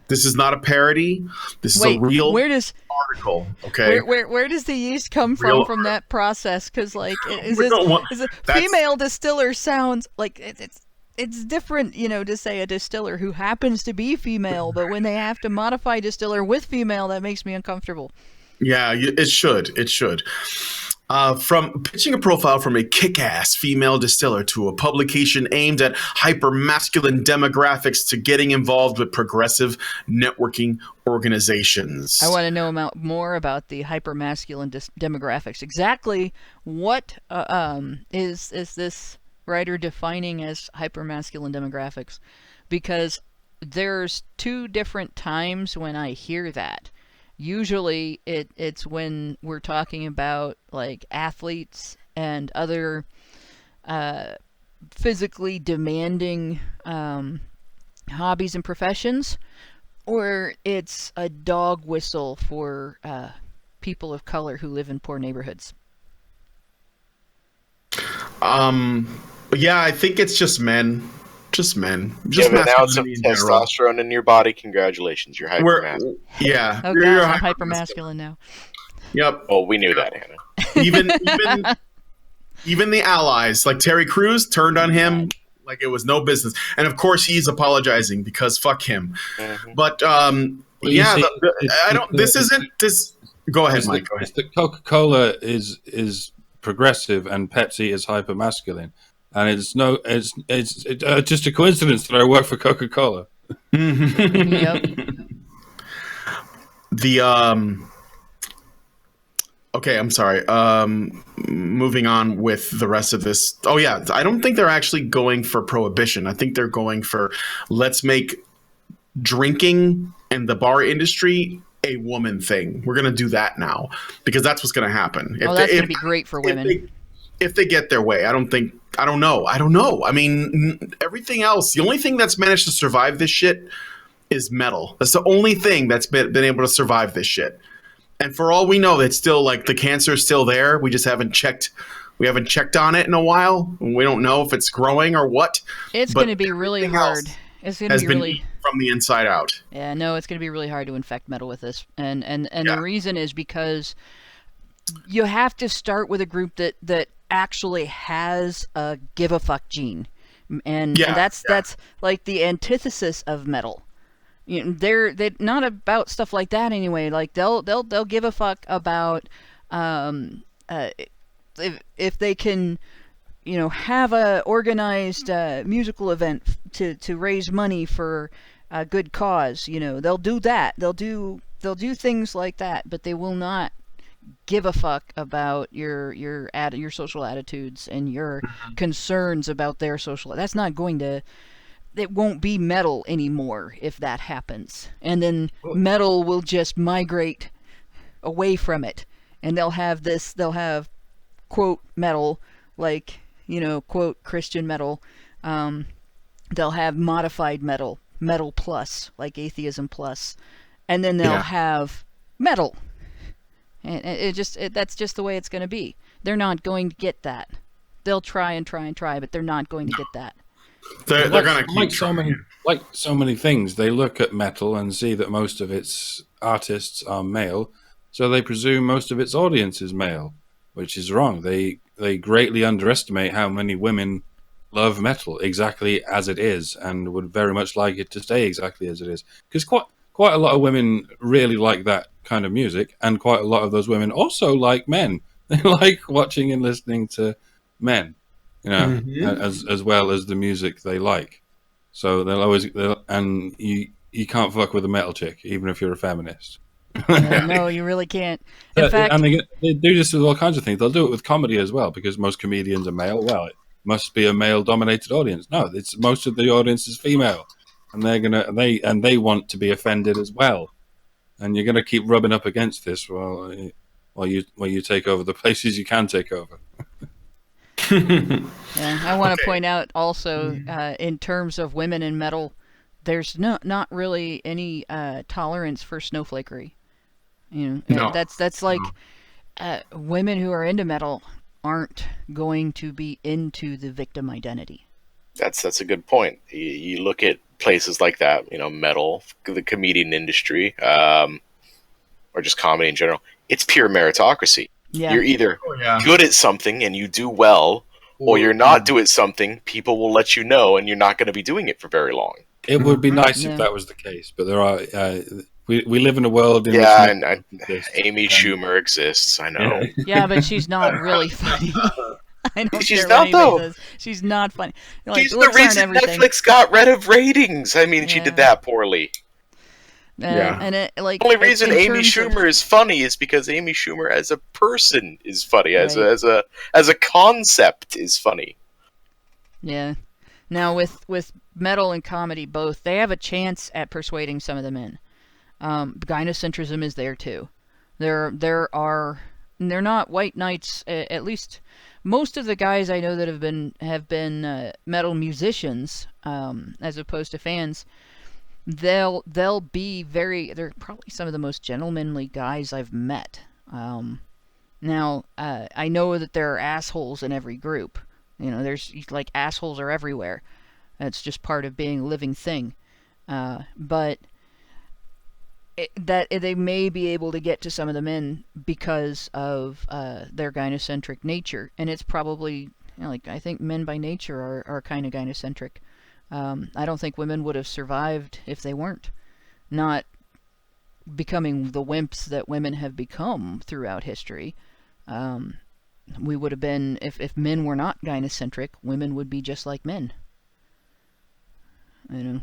This is not a parody. This is a real article. Okay. Where does the yeast come from that process? Because like, is a female distiller sounds like it's different, to say a distiller who happens to be female, but when they have to modify distiller with female, that makes me uncomfortable. Yeah, it should. It should. From pitching a profile from a kick-ass female distiller to a publication aimed at hyper-masculine demographics to getting involved with progressive networking organizations. I want to know more about the hyper-masculine demographics. Exactly what is this writer defining as hyper-masculine demographics? Because there's two different times when I hear that. Usually it's when we're talking about like athletes and other physically demanding hobbies and professions, or it's a dog whistle for people of color who live in poor neighborhoods. Yeah, I think it's just men. Just men. Just now it's some testosterone in your body. Congratulations, you're hyper-masculine. Yeah. Oh, gosh, I'm hyper-masculine now. Yep. Oh, we knew that, Hannah. Even the allies, like Terry Crews, turned on him like it was no business. And of course, he's apologizing because fuck him. Mm-hmm. But Go ahead, Mike. Go ahead. Coca-Cola is progressive and Pepsi is hyper-masculine. And it's just a coincidence that I work for Coca-Cola. Yep. Okay, I'm sorry. Moving on with the rest of this. Oh yeah, I don't think they're actually going for prohibition. I think they're going for let's make drinking and the bar industry a woman thing. We're going to do that now because that's what's going to happen. That's going to be great for women. if they get their way. I don't know. I mean, everything else, the only thing that's managed to survive this shit is metal. That's the only thing that's been able to survive this shit. And for all we know, it's still like the cancer is still there. We just haven't checked. We haven't checked on it in a while. We don't know if it's growing or what. It's going to be really hard. It's going to be really from the inside out. Yeah, no, it's going to be really hard to infect metal with this. And the reason is because you have to start with a group that actually has a give a fuck gene. And that's like the antithesis of metal. You know, they're not about stuff like that anyway. Like they'll give a fuck about if they can, you know, have a organized musical event to raise money for a good cause. You know, they'll do that. They'll do things like that, but they will not give a fuck about your social attitudes and your concerns about their social. That's not going to. It won't be metal anymore if that happens, and then metal will just migrate away from it, and they'll have quote metal, like, you know, quote Christian metal. They'll have modified metal plus, like atheism plus, and then they'll have metal, and that's just the way it's going to be. They're not going to get that. They'll try and try, but they're not going to get that. They're going to keep like so many things. They look at metal and see that most of its artists are male, so they presume most of its audience is male, which is wrong. They greatly underestimate how many women love metal exactly as it is, and would very much like it to stay exactly as it is. Because quite a lot of women really like that kind of music, and quite a lot of those women also like men. They like watching and listening to men. You know, as well as the music they like. So and you can't fuck with a metal chick, even if you're a feminist. No, you really can't. In fact, and they do this with all kinds of things. They'll do it with comedy as well, because most comedians are male. Well, it must be a male-dominated audience. No, it's most of the audience is female, and they want to be offended as well. And you're gonna keep rubbing up against this while you take over the places you can take over. Yeah, I want to point out also, in terms of women in metal, there's not really any tolerance for snowflakery. You know, that's like women who are into metal aren't going to be into the victim identity. That's a good point. You look at places like that, you know, metal, the comedian industry, or just comedy in general. It's pure meritocracy. Yeah. You're either good at something and you do well, or you're not good at something. People will let you know, and you're not going to be doing it for very long. It would be nice if that was the case, but there are. We live in a world in which Amy Schumer exists. I know. Yeah, but she's not really funny. I don't She's care not, what anybody though. says. She's not funny. Like, She's the reason Netflix got rid of ratings. I mean, she did that poorly. And the only reason Amy Schumer is funny is because Amy Schumer as a person is funny, as a concept is funny. Yeah. Now with metal and comedy both, they have a chance at persuading some of the men. Gynocentrism is there too. They're not white knights. At least most of the guys I know that have been metal musicians, as opposed to fans. They're probably some of the most gentlemanly guys I've met. Now, I know that there are assholes in every group. You know, there's like assholes are everywhere. That's just part of being a living thing. But they may be able to get to some of the men because of their gynocentric nature, and it's probably, you know, like, I think men by nature are kind of gynocentric. I don't think women would have survived if they weren't. Not becoming the wimps that women have become throughout history. We would have been, if men were not gynocentric, women would be just like men. You know,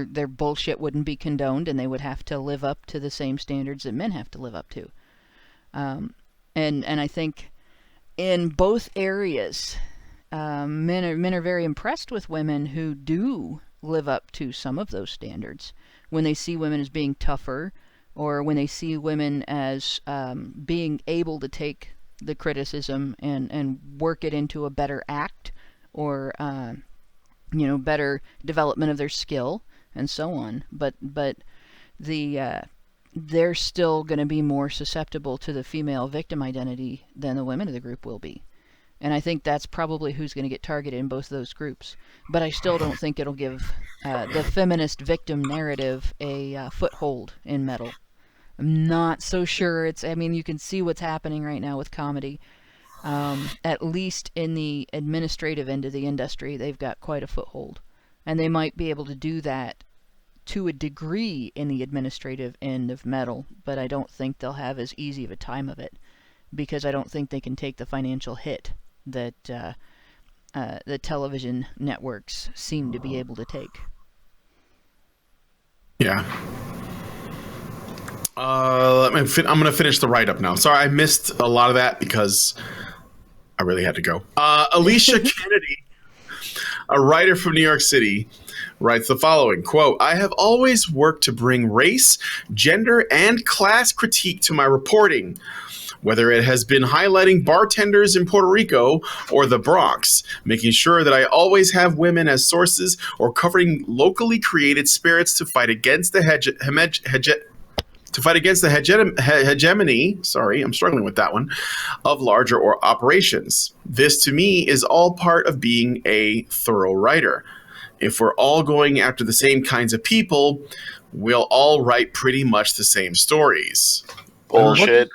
their bullshit wouldn't be condoned, and they would have to live up to the same standards that men have to live up to. And I think in both areas, men are very impressed with women who do live up to some of those standards. When they see women as being tougher, or when they see women as being able to take the criticism and work it into a better act or better development of their skill and so on. But they're still going to be more susceptible to the female victim identity than the women of the group will be. And I think that's probably who's going to get targeted in both of those groups. But I still don't think it'll give the feminist victim narrative a foothold in metal. I'm not so sure. You can see what's happening right now with comedy. At least in the administrative end of the industry, they've got quite a foothold. And they might be able to do that to a degree in the administrative end of metal, but I don't think they'll have as easy of a time of it, because I don't think they can take the financial hit that the television networks seem to be able to take. Yeah. I'm going to finish the write-up now. Sorry, I missed a lot of that because I really had to go. Alicia Kennedy, a writer from New York City, writes the following, quote, "I have always worked to bring race, gender, and class critique to my reporting. Whether it has been highlighting bartenders in Puerto Rico or the Bronx, making sure that I always have women as sources, or covering locally created spirits to fight against the hegemony, sorry, I'm struggling with that one, of larger or operations. This to me is all part of being a thorough writer. If we're all going after the same kinds of people, we'll all write pretty much the same stories." Bullshit.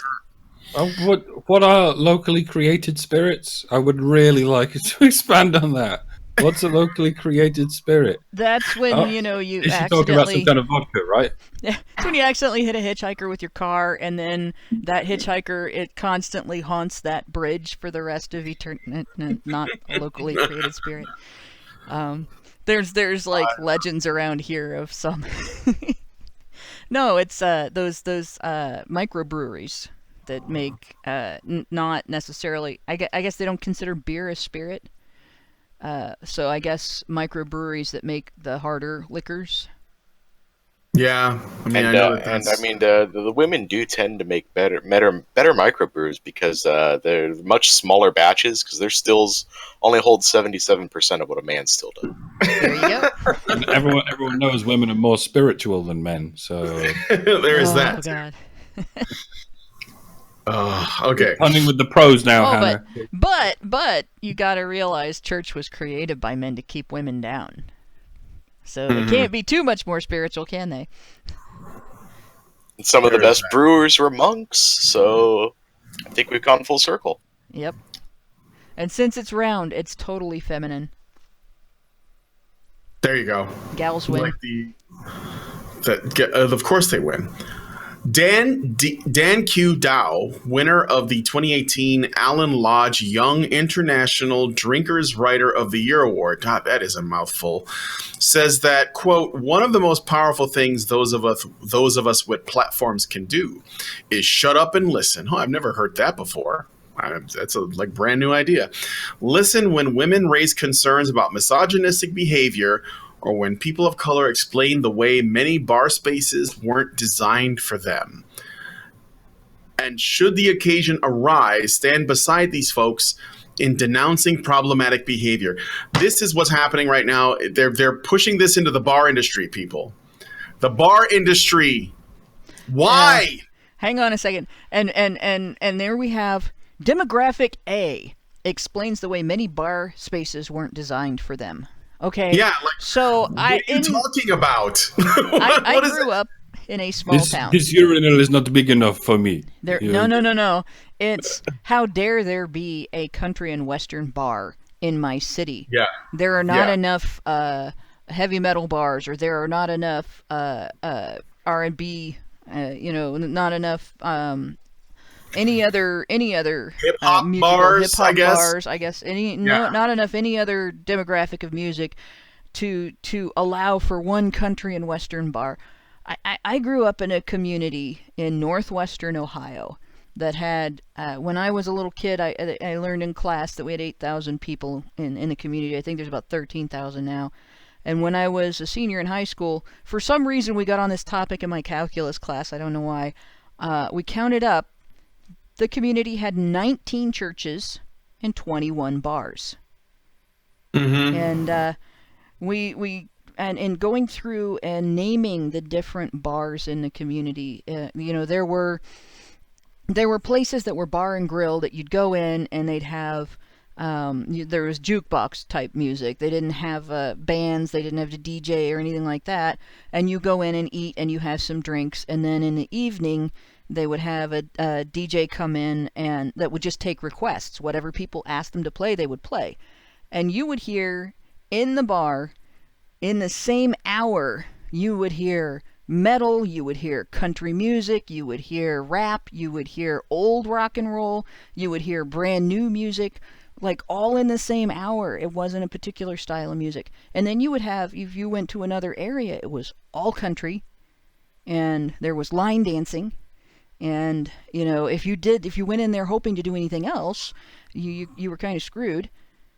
What are locally created spirits? I would really like you to expand on that. What's a locally created spirit? That's when, you Is she talking about some kind of vodka, right? Yeah, it's when you accidentally hit a hitchhiker with your car, and then that hitchhiker, it constantly haunts that bridge for the rest of eternity. Not a locally created spirit. There's like legends around here of some. No, it's those microbreweries that make not necessarily. I guess they don't consider beer a spirit. So I guess microbreweries that make the harder liquors. Yeah, the women do tend to make better microbrews because they're much smaller batches, because their stills only hold 77% of what a man's still does. There you go. And everyone knows women are more spiritual than men, so there is that. Oh God. Okay. Punning with the pros now, Hannah. But you got to realize church was created by men to keep women down. So they can't be too much more spiritual, can they? And some of the best brewers were monks, so I think we've gone full circle. Yep. And since it's round, it's totally feminine. There you go. Gals win. Of course they win. Dan Q. Dow, winner of the 2018 Allen Lodge Young International Drinkers Writer of the Year Award, God, that is a mouthful, says that, quote, "One of the most powerful things those of us with platforms can do is shut up and listen." Oh, I've never heard that before. That's a brand new idea. "Listen when women raise concerns about misogynistic behavior, or when people of color explain the way many bar spaces weren't designed for them. And should the occasion arise, stand beside these folks in denouncing problematic behavior." This is what's happening right now. They're pushing this into the bar industry, people. The bar industry. Why? Hang on a second. And there we have demographic A explains the way many bar spaces weren't designed for them. Okay. Yeah. So what are you talking about? I grew up in a small town. This urinal is not big enough for me. No. It's how dare there be a country and western bar in my city? Yeah. There are not enough heavy metal bars, or there are not enough R&B. Not enough. Any other hip hop bars, not enough any other demographic of music to allow for one country and western bar. I grew up in a community in northwestern Ohio that had when I was a little kid, I learned in class that we had 8,000 people in the community. I think there's about 13,000 now. And when I was a senior in high school, for some reason we got on this topic in my calculus class. I don't know why. We counted up the community had 19 churches and 21 bars. Mm-hmm. And in going through and naming the different bars in the community, there were places that were bar and grill that you'd go in and they'd have there was jukebox type music. They didn't have bands, they didn't have a DJ or anything like that. And you go in and eat and you have some drinks, and then in the evening they would have a DJ come in and that would just take requests. Whatever people asked them to play, they would play. And you would hear in the bar, in the same hour, you would hear metal, you would hear country music, you would hear rap, you would hear old rock and roll, you would hear brand new music, like all in the same hour. It wasn't a particular style of music. And then you would have, if you went to another area, it was all country, and there was line dancing. And, if you went in there hoping to do anything else, you were kind of screwed.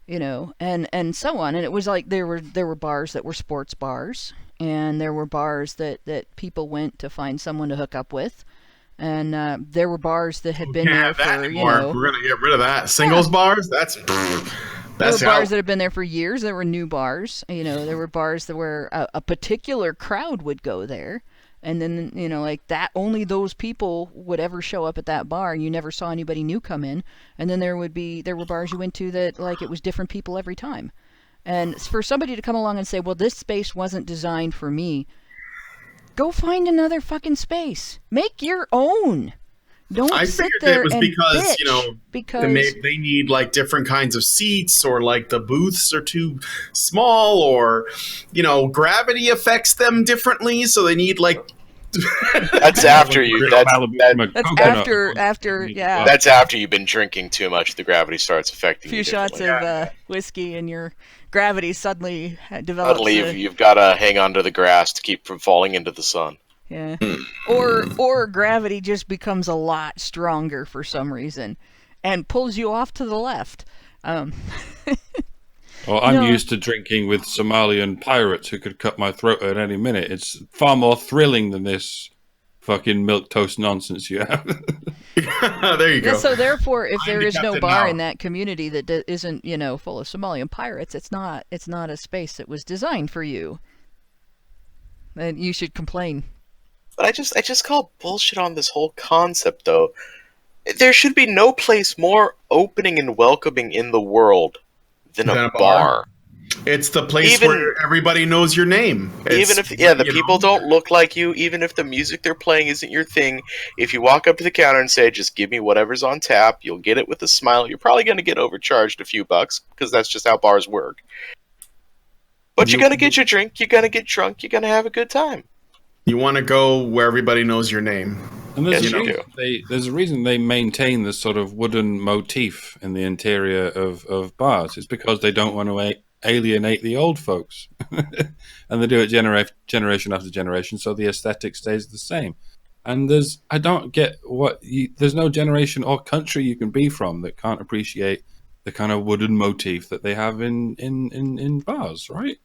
And so on. And it was like there were bars that were sports bars, and there were bars that people went to find someone to hook up with, and there were bars that had been there for we're gonna get rid of that singles bars. That's there were bars that had been there for years. There were new bars. There were bars that were a particular crowd would go there. And then, like that, only those people would ever show up at that bar. You never saw anybody new come in. And then there were bars you went to that, like, it was different people every time. And for somebody to come along and say, well, this space wasn't designed for me, go find another fucking space. Make your own. Don't sit there and bitch, because they need like different kinds of seats, or like the booths are too small, or gravity affects them differently, so they need like that's after you that's after you've been drinking too much. The gravity starts affecting you. A few shots of whiskey and your gravity suddenly develops. Suddenly you've got to hang on to the grass to keep from falling into the sun. Yeah. Or gravity just becomes a lot stronger for some reason and pulls you off to the left. Well, I'm used to drinking with Somalian pirates who could cut my throat at any minute. It's far more thrilling than this fucking milquetoast nonsense you have. There you go. Yeah, so therefore, if there is no bar in that community that isn't, full of Somalian pirates, it's not a space that was designed for you. And you should complain. But I just call bullshit on this whole concept, though. There should be no place more opening and welcoming in the world than a bar. It's the place where everybody knows your name. Even if the people don't look like you, even if the music they're playing isn't your thing, if you walk up to the counter and say, just give me whatever's on tap, you'll get it with a smile. You're probably going to get overcharged a few bucks, because that's just how bars work. But you're going to get your drink, you're going to get drunk, you're going to have a good time. You want to go where everybody knows your name. And there's a reason they maintain this sort of wooden motif in the interior of bars. It's because they don't want to alienate the old folks. And they do it generation after generation, so the aesthetic stays the same. And there's no generation or country you can be from that can't appreciate the kind of wooden motif that they have in bars, right?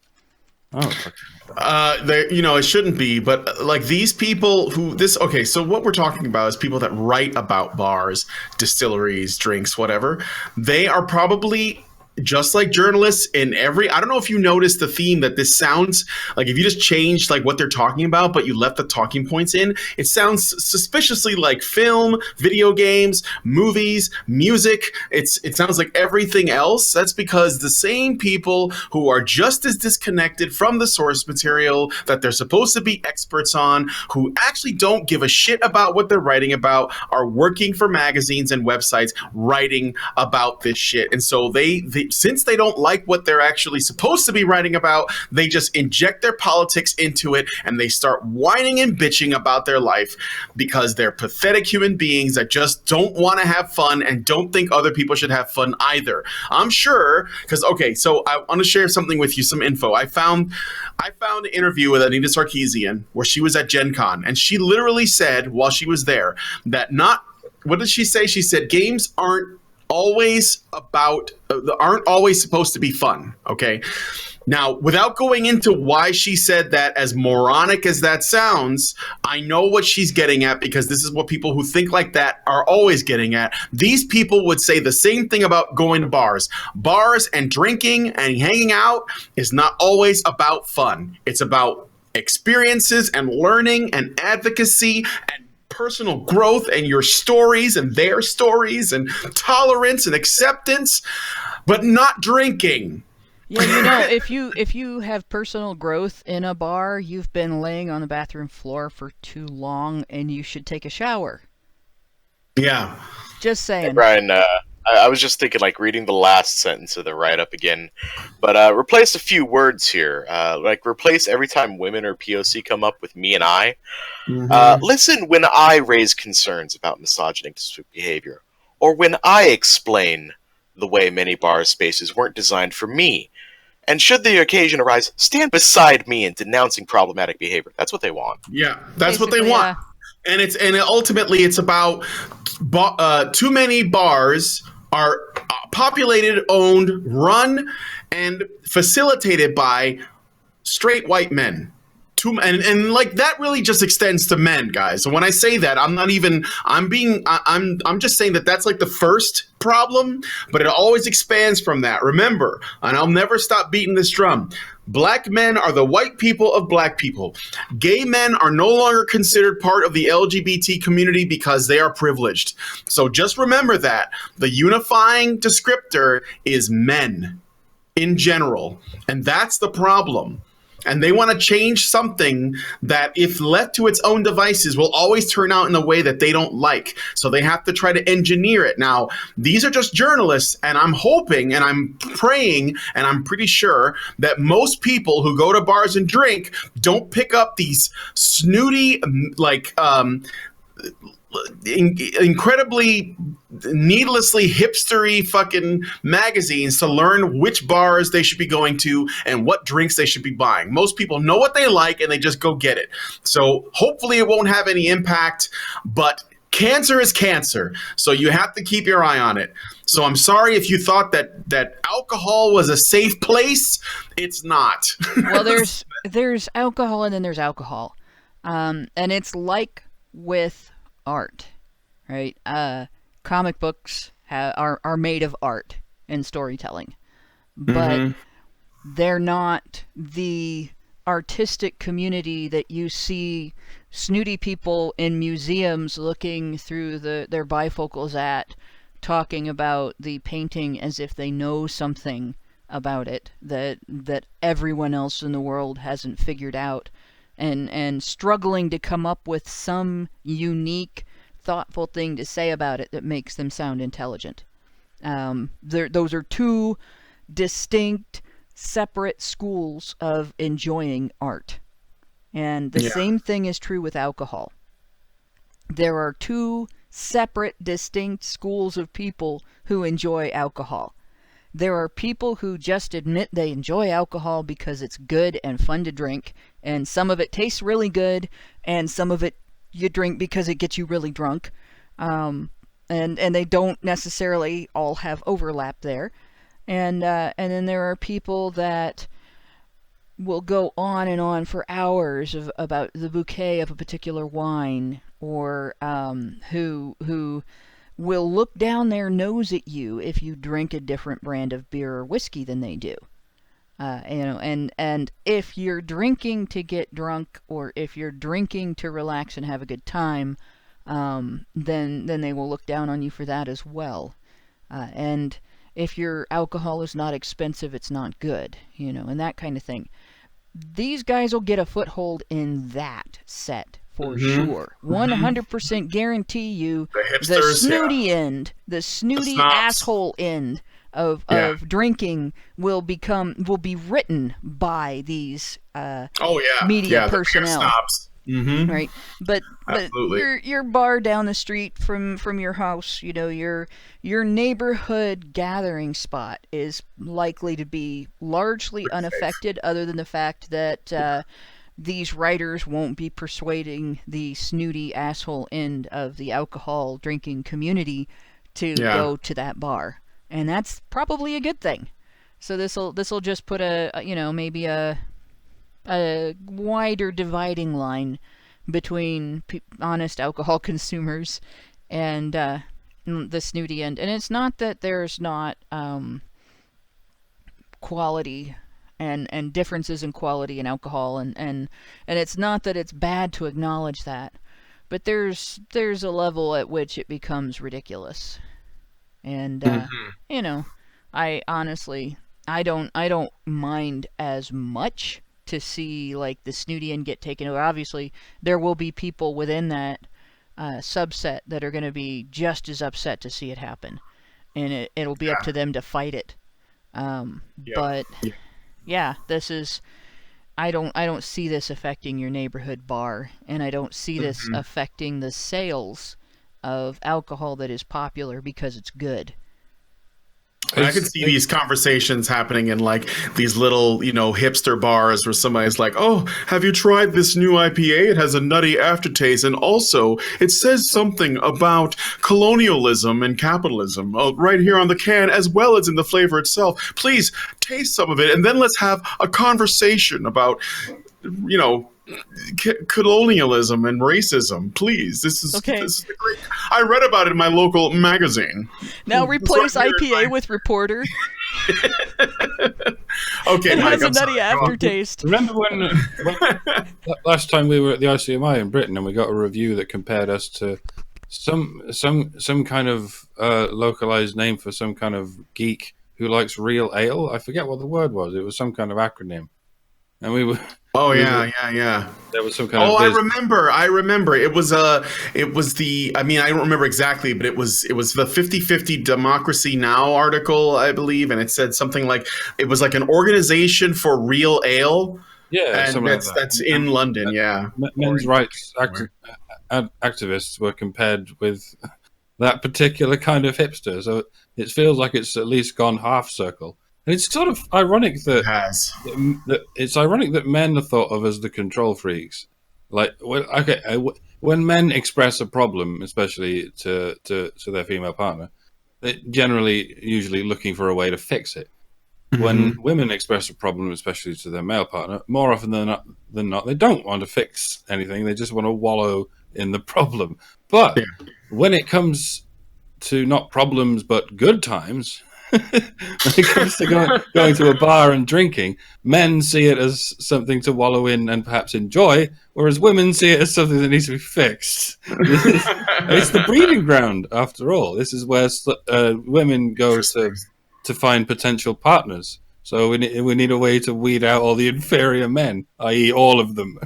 It shouldn't be, but like these people so what we're talking about is people that write about bars, distilleries, drinks, whatever. They are probably just like journalists in I don't know if you noticed the theme that this sounds like. If you just changed like what they're talking about, but you left the talking points in, it sounds suspiciously like film, video games, movies, music. It sounds like everything else. That's because the same people who are just as disconnected from the source material that they're supposed to be experts on, who actually don't give a shit about what they're writing about, are working for magazines and websites writing about this shit. And so they since they don't like what they're actually supposed to be writing about, they just inject their politics into it, and they start whining and bitching about their life because they're pathetic human beings that just don't want to have fun and don't think other people should have fun either. I'm sure, so I want to share something with you, some info. I found an interview with Anita Sarkeesian where she was at Gen Con, and she literally said while she was there that what did she say? She said games aren't always supposed to be fun. Okay. Now, without going into why she said that, as moronic as that sounds, I know what she's getting at, because this is what people who think like that are always getting at. These people would say the same thing about going to bars. Bars and drinking and hanging out is not always about fun. It's about experiences and learning and advocacy and personal growth and your stories and their stories and tolerance and acceptance, but not drinking. Yeah, if you have personal growth in a bar, you've been laying on the bathroom floor for too long, and you should take a shower. Yeah. Just saying. Hey, Brian, I was just thinking, like, reading the last sentence of the write-up again, but replace a few words here. Like, replace every time women or POC come up with me and I. Listen when I raise concerns about misogynistic behavior, or when I explain the way many bar spaces weren't designed for me. And should the occasion arise, stand beside me in denouncing problematic behavior. That's what they want. Yeah, that's Basically, what they want. And ultimately it's about too many bars are populated, owned, run, and facilitated by straight white men. And like that really just extends to men, guys. So when I say that, I'm just saying that that's like the first problem, but it always expands from that. Remember, and I'll never stop beating this drum. Black men are the white people of black people. Gay men are no longer considered part of the LGBT community because they are privileged. So just remember that. The unifying descriptor is men in general, and that's the problem. And they want to change something that, if left to its own devices, will always turn out in a way that they don't like. So they have to try to engineer it. Now, these are just journalists, and I'm hoping and I'm praying and I'm pretty sure that most people who go to bars and drink don't pick up these snooty, like, incredibly needlessly hipstery fucking magazines to learn which bars they should be going to and what drinks they should be buying. Most people know what they like and they just go get it. So hopefully it won't have any impact, but cancer is cancer, so you have to keep your eye on it. So I'm sorry if you thought that alcohol was a safe place. It's not. Well, there's alcohol and then there's alcohol, and it's like with art, right? Comic books are made of art and storytelling, but they're not the artistic community that you see snooty people in museums looking through their bifocals at, talking about the painting as if they know something about it that everyone else in the world hasn't figured out. And struggling to come up with some unique, thoughtful thing to say about it that makes them sound intelligent. Those are two distinct, separate schools of enjoying art. And the same thing is true with alcohol. There are two separate, distinct schools of people who enjoy alcohol. There are people who just admit they enjoy alcohol because it's good and fun to drink, and some of it tastes really good, and some of it you drink because it gets you really drunk. And they don't necessarily all have overlap there. And then there are people that will go on and on for hours about the bouquet of a particular wine, or who will look down their nose at you if you drink a different brand of beer or whiskey than they do. And if you're drinking to get drunk, or if you're drinking to relax and have a good time, then they will look down on you for that as well. And if your alcohol is not expensive, it's not good, and that kind of thing. These guys will get a foothold in that set for sure. 100% guarantee you the snooty end, the snooty asshole end of drinking will be written by these media personnel. Right, but your bar down the street from your house, your neighborhood gathering spot is likely to be largely unaffected, other than the fact that these writers won't be persuading the snooty asshole end of the alcohol drinking community to go to that bar, and that's probably a good thing. So this'll just put maybe a wider dividing line between honest alcohol consumers and the snooty end. And it's not that there's not quality and differences in quality in alcohol, and it's not that it's bad to acknowledge that, but there's a level at which it becomes ridiculous. And I honestly, I don't mind as much to see like the snooty end get taken over. Obviously, there will be people within that subset that are going to be just as upset to see it happen, and it'll be up to them to fight it. But yeah, this is. I don't see this affecting your neighborhood bar, and I don't see this affecting the sales of alcohol that is popular because it's good. I could see these conversations happening in like these little, hipster bars where somebody's like, "Oh, have you tried this new IPA? It has a nutty aftertaste, and also it says something about colonialism and capitalism right here on the can, as well as in the flavor itself. Please taste some of it, and then let's have a conversation about, colonialism and racism. Please, this is great. I read about it in my local magazine." Now replace IPA with Reporter. Okay, it Mike, has a nutty aftertaste. Remember when last time we were at the ICMI in Britain and we got a review that compared us to some kind of localized name for some kind of geek who likes real ale? I forget what the word was. It was some kind of acronym, and we were. Oh yeah. There was some kind of. Oh, I remember. It was the. I mean, I don't remember exactly, but it was the 50/50 Democracy Now! Article, I believe, and it said something like it was like an organization for real ale. Yeah, and that's in London. Yeah, men's rights activists were compared with that particular kind of hipster, so it feels like it's at least gone half circle. And it's sort of ironic that it's ironic that men are thought of as the control freaks. Like, when men express a problem, especially to their female partner, they're usually looking for a way to fix it. Mm-hmm. When women express a problem, especially to their male partner, more often than not, they don't want to fix anything. They just want to wallow in the problem. But when it comes to not problems but good times. When it comes to going to a bar and drinking, men see it as something to wallow in and perhaps enjoy, whereas women see it as something that needs to be fixed. It's the breeding ground, after all. This is where women go to find potential partners. So we need a way to weed out all the inferior men, i.e. all of them.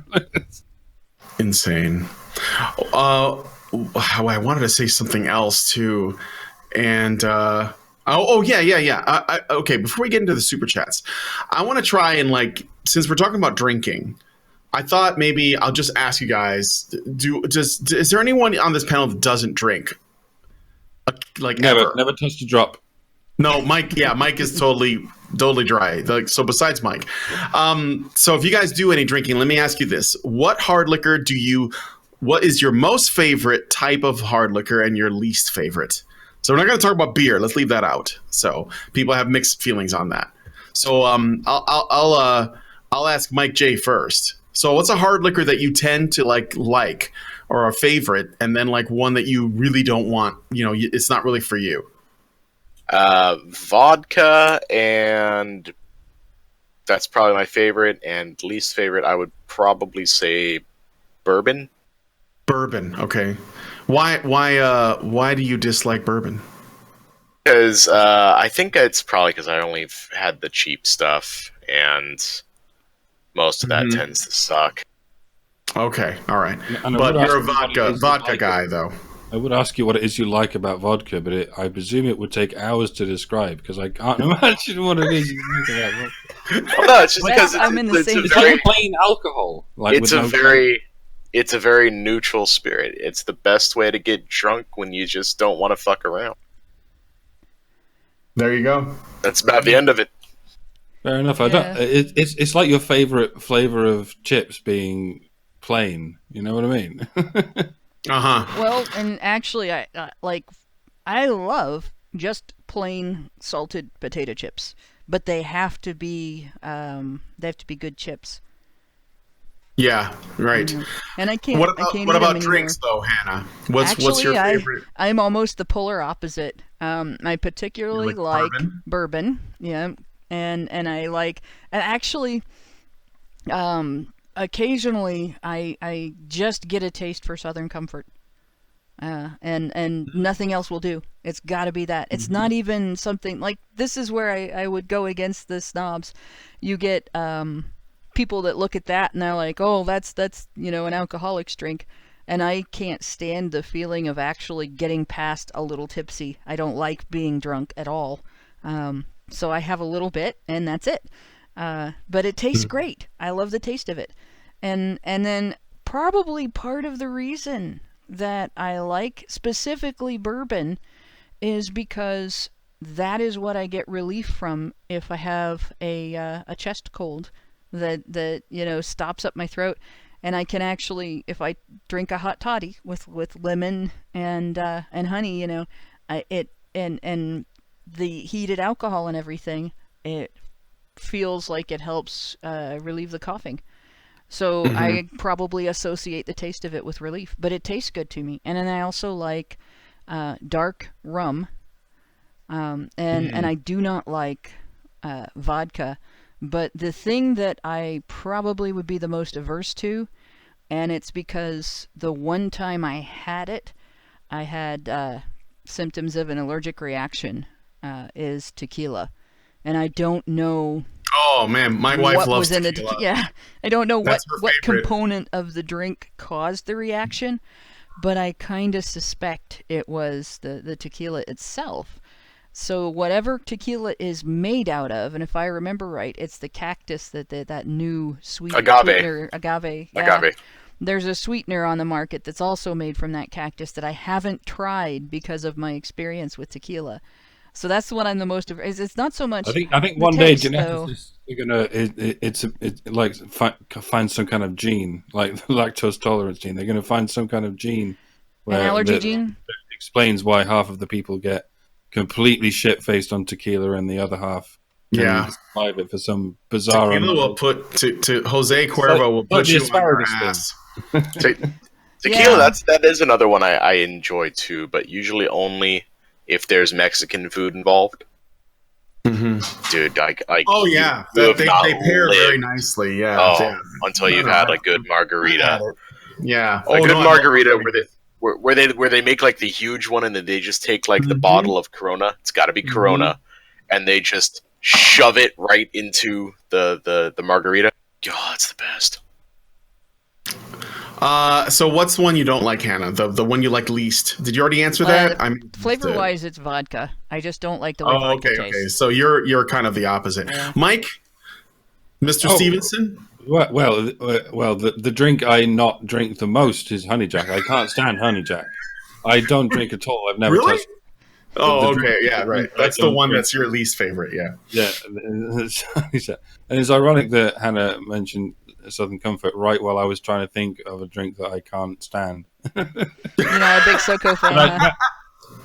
Insane. I wanted to say something else, too. And... yeah. Okay, before we get into the super chats, I want to try and since we're talking about drinking, I thought maybe I'll just ask you guys: is there anyone on this panel that doesn't drink? Never touched a drop. No, Mike. Yeah, Mike is totally dry. So besides Mike, so if you guys do any drinking, let me ask you this: what hard liquor what is your most favorite type of hard liquor and your least favorite? So we're not going to talk about beer. Let's leave that out. So people have mixed feelings on that. So I'll ask Mike J first. So what's a hard liquor that you tend to like or a favorite, and then one that you really don't want? It's not really for you. Vodka, and that's probably my favorite. And least favorite, I would probably say bourbon. Bourbon, okay. Why do you dislike bourbon? Because I think it's probably because I only had the cheap stuff, and most of that tends to suck. Okay, all right. But you're a vodka guy, though. I would ask you what it is you like about vodka, but I presume it would take hours to describe, because I can't imagine what it is you think about vodka. Well, no, it's just because it's like plain alcohol. It's a very neutral spirit. It's the best way to get drunk when you just don't want to fuck around. There you go. That's about the end of it. Fair enough. It's like your favorite flavor of chips being plain. You know what I mean? Well, and actually, I love just plain salted potato chips but they have to be good chips. Yeah, right. And I can't. What I can't about eat them drinks anymore. though, Hannah? What's your Actually, favorite? I'm almost the polar opposite. I particularly You like bourbon. Yeah, and I like, and actually, occasionally I just get a taste for Southern Comfort. And nothing else will do. It's got to be that. It's not even something like, this is where I would go against the snobs. You get people that look at that and they're like, oh, that's an alcoholic's drink. And I can't stand the feeling of actually getting past a little tipsy. I don't like being drunk at all. So I have a little bit and that's it. But it tastes great. I love the taste of it. And then probably part of the reason that I like specifically bourbon is because that is what I get relief from if I have a chest cold that stops up my throat, and I can actually, if I drink a hot toddy with lemon and honey, and the heated alcohol and everything, it feels like it helps relieve the coughing. So I probably associate the taste of it with relief, but it tastes good to me. And then I also like dark rum, and I do not like vodka. But the thing that I probably would be the most averse to, and it's because the one time I had it, I had symptoms of an allergic reaction, is tequila. And I don't know. Oh man, my wife loves tequila. Yeah, I don't know what favorite component of the drink caused the reaction, but I kind of suspect it was the tequila itself. So whatever tequila is made out of, and if I remember right, it's the cactus that new sweetener, agave. Yeah. Agave. There's a sweetener on the market that's also made from that cactus that I haven't tried because of my experience with tequila. So that's the one I'm the most. It's not so much. I think one day geneticists are gonna find some kind of gene, like the lactose tolerance gene. They're gonna find some kind of gene, an allergy gene, that explains why half of the people get completely shit faced on tequila and the other half can survive it for some bizarre. Tequila will put to Jose Cuervo will put you on your ass. Tequila, that is another one I enjoy too, but usually only if there's Mexican food involved. Dude, like oh yeah, they pair very nicely. Yeah, until you've had a good margarita. Yeah, a good margarita where they make like the huge one and then they just take like the bottle of Corona. It's got to be Corona, and they just shove it right into the margarita. God, it's the best. So what's one you don't like, Hannah? The one you like least? Did you already answer that? Flavor-wise, it's vodka. I just don't like the way vodka tastes. Okay. So you're kind of the opposite. Yeah. Mike, Mr. Stevenson? Well, the drink I not drink the most is Honey Jack. I can't stand Honey Jack. I don't drink at all. I've never touched it. Oh, okay. Yeah, right. That's the one that's your least favorite, yeah. Yeah. And it's ironic that Hannah mentioned Southern Comfort right while I was trying to think of a drink that I can't stand. You're not a big Soko fan,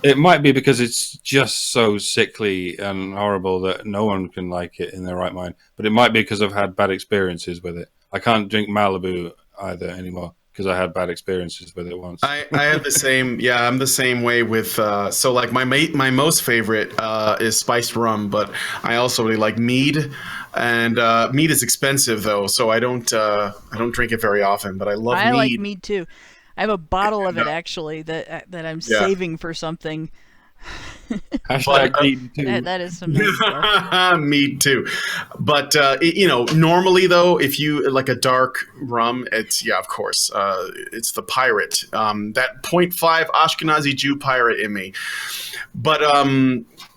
It might be because it's just so sickly and horrible that no one can like it in their right mind. But it might be because I've had bad experiences with it. I can't drink Malibu either anymore because I had bad experiences with it once. I have the same. Yeah, I'm the same way with. So like my most favorite is spiced rum, but I also really like mead. And mead is expensive though, so I don't drink it very often. But I love mead. I like mead too. I have a bottle of it actually that I'm saving for something. Hashtag mead too. That is some nice stuff. Mead too. But normally though, if you like a dark rum, it's of course, it's the pirate. That 0.5 Ashkenazi Jew pirate in me. But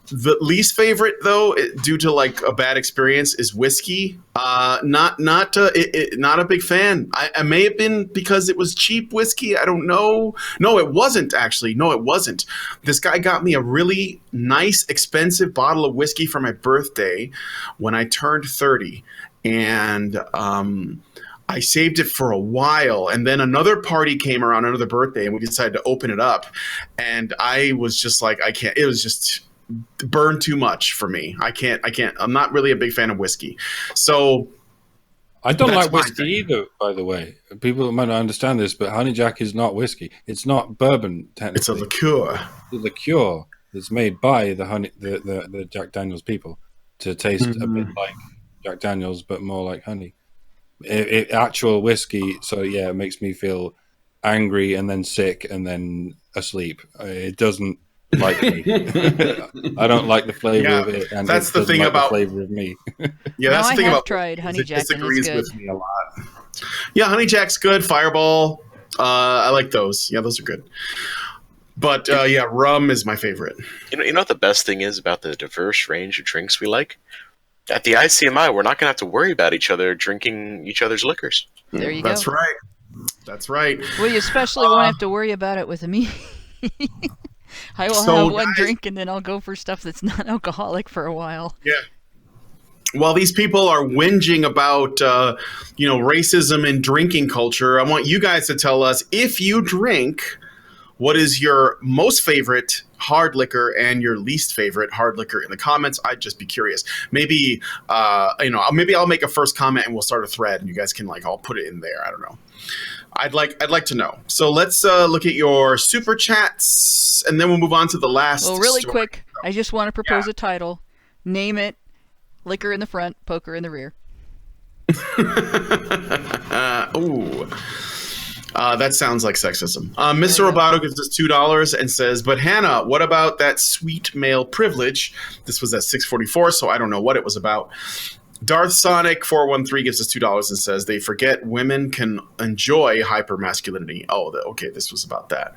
the least favorite, though, due to like a bad experience, is whiskey. Not a big fan. I may have been because it was cheap whiskey. I don't know. No, it wasn't actually. No, it wasn't. This guy got me a really nice, expensive bottle of whiskey for my birthday when I turned 30, and I saved it for a while, and then another party came around, another birthday, and we decided to open it up, and I was just like, I can't. It was just. burn too much for me. I can't. I'm not really a big fan of whiskey. So I don't that's like my whiskey thing. either, by the way. People might not understand this, but Honey Jack is not whiskey. It's not bourbon, technically. It's a liqueur. It's a liqueur that's made by the Jack Daniels people to taste a bit like Jack Daniels, but more like honey. Actual whiskey, so yeah, it makes me feel angry and then sick and then asleep. It doesn't like me. I don't like the flavor of it, and that's it the doesn't thing like about the flavor of me. Yeah, Now that's the I thing have about tried Honey it Jack, and it's disagrees good. with me a lot. Yeah, Honey Jack's good. Fireball, I like those. Yeah, those are good. But yeah, rum is my favorite. You know what the best thing is about the diverse range of drinks we like? At the ICMI, we're not going to have to worry about each other drinking each other's liquors. There you That's go. right. That's right. Well, you especially won't have to worry about it with me. I will So, have one guys- drink and then I'll go for stuff that's not alcoholic for a while. Yeah. While these people are whinging about, racism and drinking culture, I want you guys to tell us, if you drink, what is your most favorite hard liquor and your least favorite hard liquor in the comments. I'd just be curious. Maybe, maybe I'll make a first comment and we'll start a thread and you guys can all put it in there. I don't know. I'd like to know. So let's look at your super chats and then we'll move on to the last. Well, really story. quick, I just want to propose a title. Name it Liquor in the Front, Poker in the Rear. Ooh. That sounds like sexism. Mr. Roboto gives us $2 and says, but Hannah, what about that sweet male privilege? This was at 6:44, so I don't know what it was about. Darth Sonic 413 gives us $2 and says, they forget women can enjoy hypermasculinity. Oh, okay, this was about that.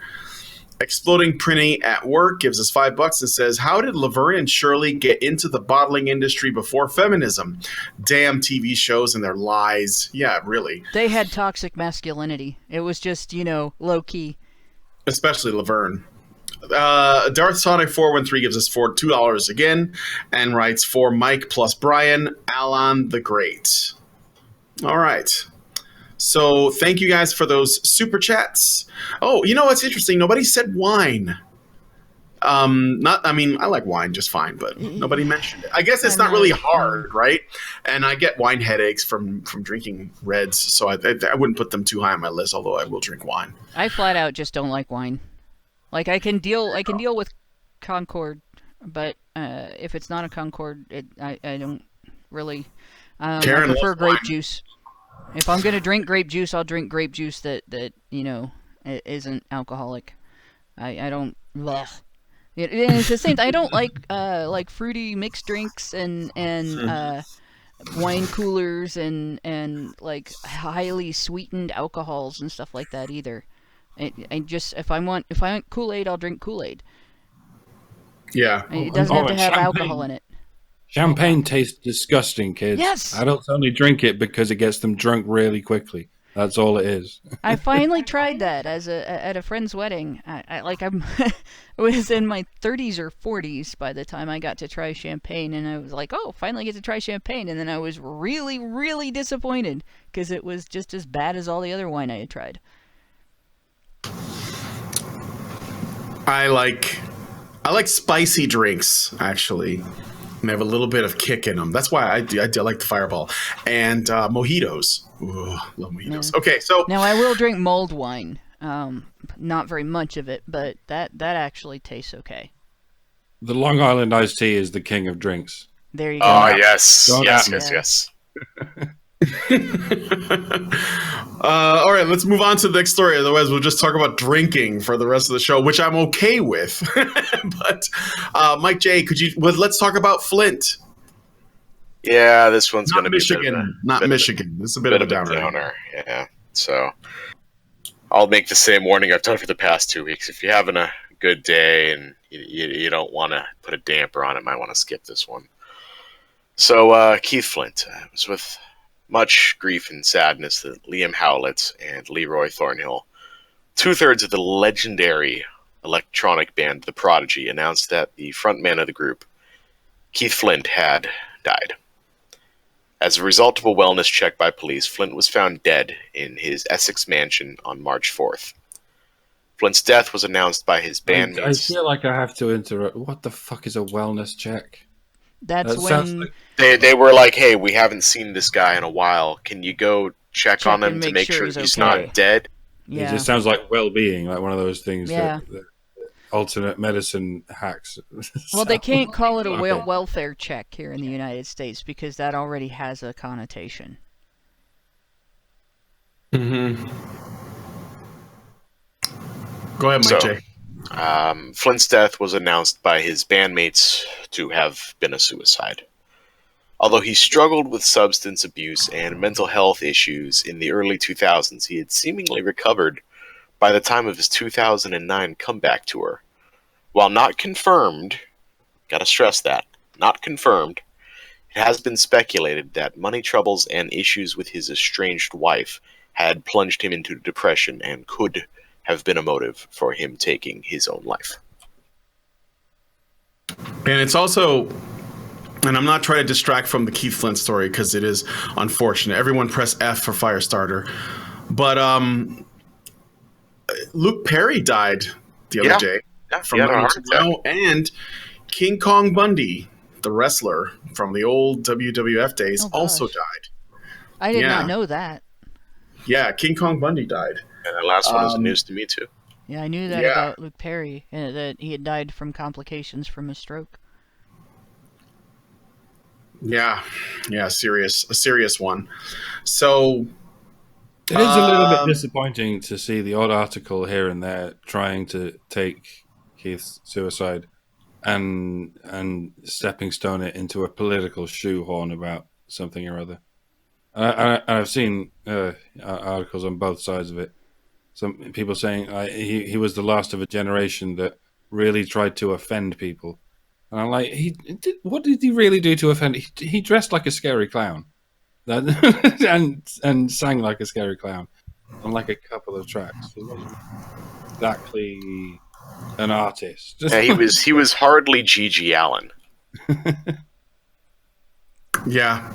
Exploding Prinny at Work gives us $5 and says, how did Laverne and Shirley get into the bottling industry before feminism? Damn TV shows and their lies. Yeah, really. They had toxic masculinity. It was just, low key. Especially Laverne. Darth Sonic 413 gives us $2 again and writes, for Mike plus Brian, Alon the Great. All right. So thank you guys for those super chats. Oh, you know what's interesting? Nobody said wine. I like wine just fine, but nobody mentioned it. I guess it's not really hard, right? And I get wine headaches from drinking reds, so I wouldn't put them too high on my list, although I will drink wine. I flat out just don't like wine. Like I can deal with Concord, but if it's not a Concord, I don't really. I prefer grape juice. If I'm gonna drink grape juice, I'll drink grape juice that isn't alcoholic. I don't. Bleh. It's the same. I don't like fruity mixed drinks and wine coolers and like highly sweetened alcohols and stuff like that either. If I want Kool-Aid, I'll drink Kool-Aid. Yeah, it doesn't have to have alcohol in it. Champagne tastes disgusting, kids. Yes. Adults only drink it because it gets them drunk really quickly. That's all it is. I finally tried that at a friend's wedding. I was in my 30s or 40s by the time I got to try champagne, and I was like, oh, finally get to try champagne. And then I was really, really disappointed because it was just as bad as all the other wine I had tried. I like spicy drinks, actually. And they have a little bit of kick in them. That's why I do like the Fireball. And mojitos. Ooh, love mojitos. Yeah. Okay, so... Now, I will drink mulled wine. Not very much of it, but that actually tastes okay. The Long Island iced tea is the king of drinks. There you go. Oh, yes. Yes. All right, let's move on to the next story. Otherwise, we'll just talk about drinking for the rest of the show, which I'm okay with. But Mike J, let's talk about Flint. Yeah, this one's going to be Michigan. Michigan. This is a bit of a downer. Yeah. So I'll make the same warning I've done for the past 2 weeks. If you're having a good day and you don't want to put a damper on it, might want to skip this one. So Keith Flint was with much grief and sadness that Liam Howlett and Leroy Thornhill, 2/3 of the legendary electronic band The Prodigy, announced that the frontman of the group, Keith Flint, had died. As a result of a wellness check by police, Flint was found dead in his Essex mansion on March 4th. Flint's death was announced by his I bandmates. feel like I have to interrupt. What the fuck is a wellness check? That's That sounds when like They were like, "Hey, we haven't seen this guy in a while. Can you go check on and him to make sure he's he's okay. not dead?" it Yeah. just sounds like well-being, like one of those things Yeah. that alternate medicine hacks. Well, they can't call it a Okay. welfare check here in the United States because that already has a connotation. Mm-hmm. Go ahead, Mike So, J. Flint's death was announced by his bandmates to have been a suicide. Although he struggled with substance abuse and mental health issues in the early 2000s, he had seemingly recovered by the time of his 2009 comeback tour. While not confirmed, gotta stress that, not confirmed, it has been speculated that money troubles and issues with his estranged wife had plunged him into depression and could have been a motive for him taking his own life. And it's also, and I'm not trying to distract from the Keith Flint story because it is unfortunate. Everyone press F for Firestarter. But Luke Perry died the other day from he had a heart well, and King Kong Bundy, the wrestler from the old WWF days, also died. I did not know that. Yeah, King Kong Bundy died. And the last one was news to me too. Yeah, I knew that about Luke Perry, and that he had died from complications from a stroke. Yeah, a serious one. So it is a little bit disappointing to see the odd article here and there trying to take Keith's suicide and stepping stone it into a political shoehorn about something or other. I've seen articles on both sides of it. Some people saying he was the last of a generation that really tried to offend people. And I'm like, what did he really do to offend? He dressed like a scary clown, and sang like a scary clown on like a couple of tracks. He wasn't exactly an artist. Yeah, he was hardly G.G. Allen. Yeah.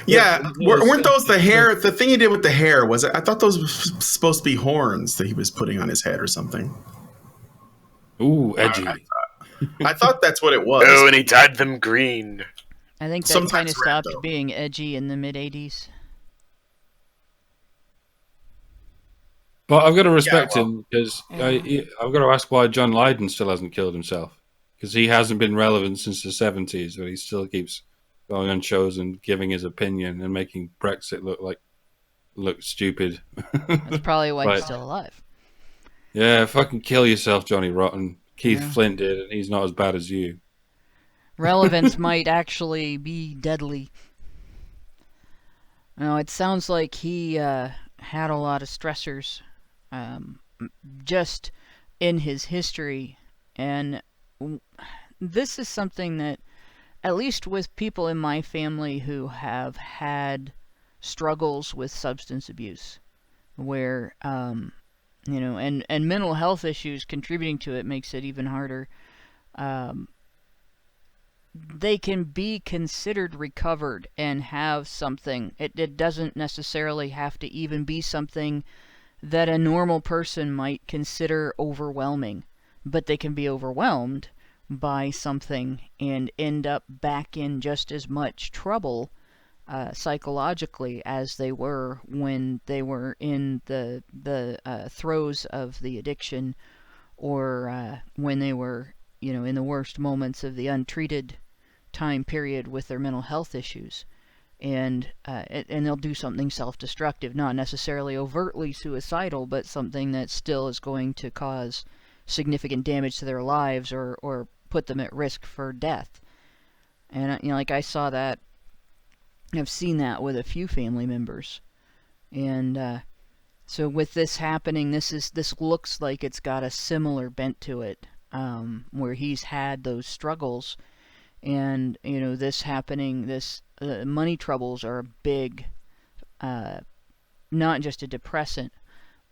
Yeah, weren't those the hair? The thing he did with the hair was, I thought those were supposed to be horns that he was putting on his head or something. Ooh, edgy. I thought that's what it was. Oh, and he dyed them green. I think that kind of stopped being edgy in the mid-'80s. But I've got to respect him because I've got to ask why John Lydon still hasn't killed himself, because he hasn't been relevant since the 70s, but he still keeps going on shows and giving his opinion and making Brexit look stupid. That's probably why he's still alive. Yeah, fucking kill yourself, Johnny Rotten. Keith Flint did, and he's not as bad as you. Relevance might actually be deadly. No, it sounds like he had a lot of stressors just in his history, and this is something that, at least with people in my family who have had struggles with substance abuse, where you know, and mental health issues contributing to it makes it even harder. They can be considered recovered and have something. It doesn't necessarily have to even be something that a normal person might consider overwhelming, but they can be overwhelmed by something and end up back in just as much trouble psychologically as they were when they were in the throes of the addiction, or when they were, you know, in the worst moments of the untreated time period with their mental health issues. And they'll do something self-destructive, not necessarily overtly suicidal, but something that still is going to cause significant damage to their lives, or put them at risk for death. And you know, like, I saw that, I've seen that with a few family members. And so with this happening, this looks like it's got a similar bent to it, where he's had those struggles. And, you know, this happening, money troubles are a big, not just a depressant,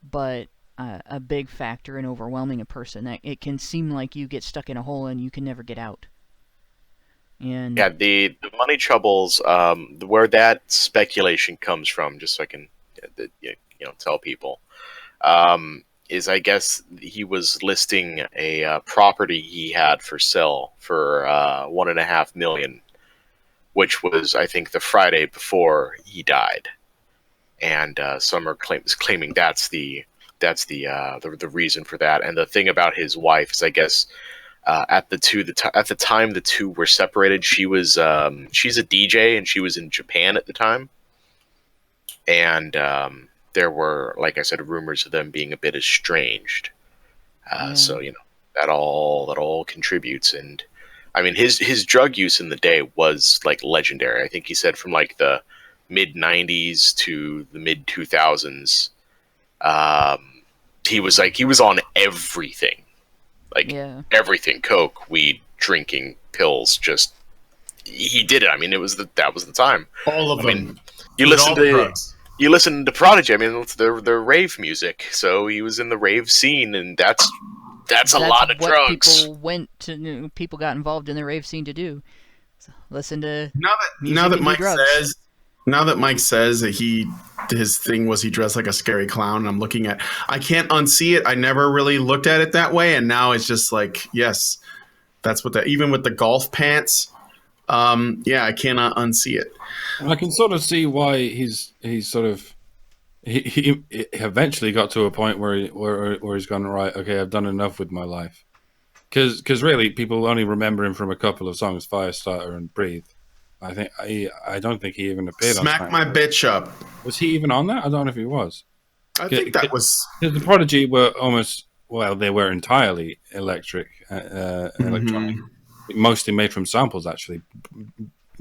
but a big factor in overwhelming a person. That it can seem like you get stuck in a hole and you can never get out. And yeah, the money troubles, where that speculation comes from, just so I can tell people, is I guess he was listing a property he had for sale for $1.5 million, which was I think the Friday before he died, and some are claiming that's the reason for that. And the thing about his wife is, I guess, at the time the two were separated, she was she's a DJ and she was in Japan at the time, and there were, like I said, rumors of them being a bit estranged. So that all contributes. And I mean, his drug use in the day was like legendary. I think he said from like the mid '90s to the mid 2000s, he was on everything, like everything: coke, weed, drinking, pills. Just he did it. I mean, that was the time. All of them. Mean, you listen to Prodigy. I mean, it's the rave music. So he was in the rave scene, and that's a lot of drugs. People got involved in the rave scene to do. So listen to now that Mike says that his thing was he dressed like a scary clown, and I'm looking at, I can't unsee it. I never really looked at it that way, and now it's just like, yes, that's what even with the golf pants. I cannot unsee it. And I can sort of see why he eventually got to a point where he's gone, right, okay, I've done enough with my life. Because really, people only remember him from a couple of songs, Firestarter and Breathe. I don't think he even appeared on Smack My Bitch Up. Was he even on that? I don't know if he was. I think that was... The Prodigy were almost, they were entirely electronic, mostly made from samples, actually.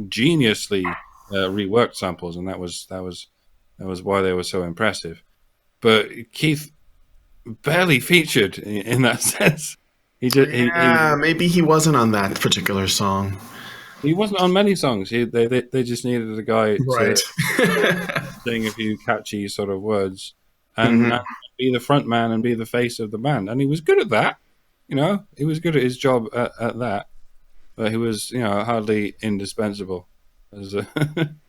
Geniusly reworked samples, and that was why they were so impressive. But Keith barely featured in that sense. Maybe he wasn't on that particular song. He wasn't on many songs. They just needed a guy to sing a few catchy sort of words and be the front man and be the face of the band. And he was good at that. He was good at his job at that. But he was, hardly indispensable. Sure.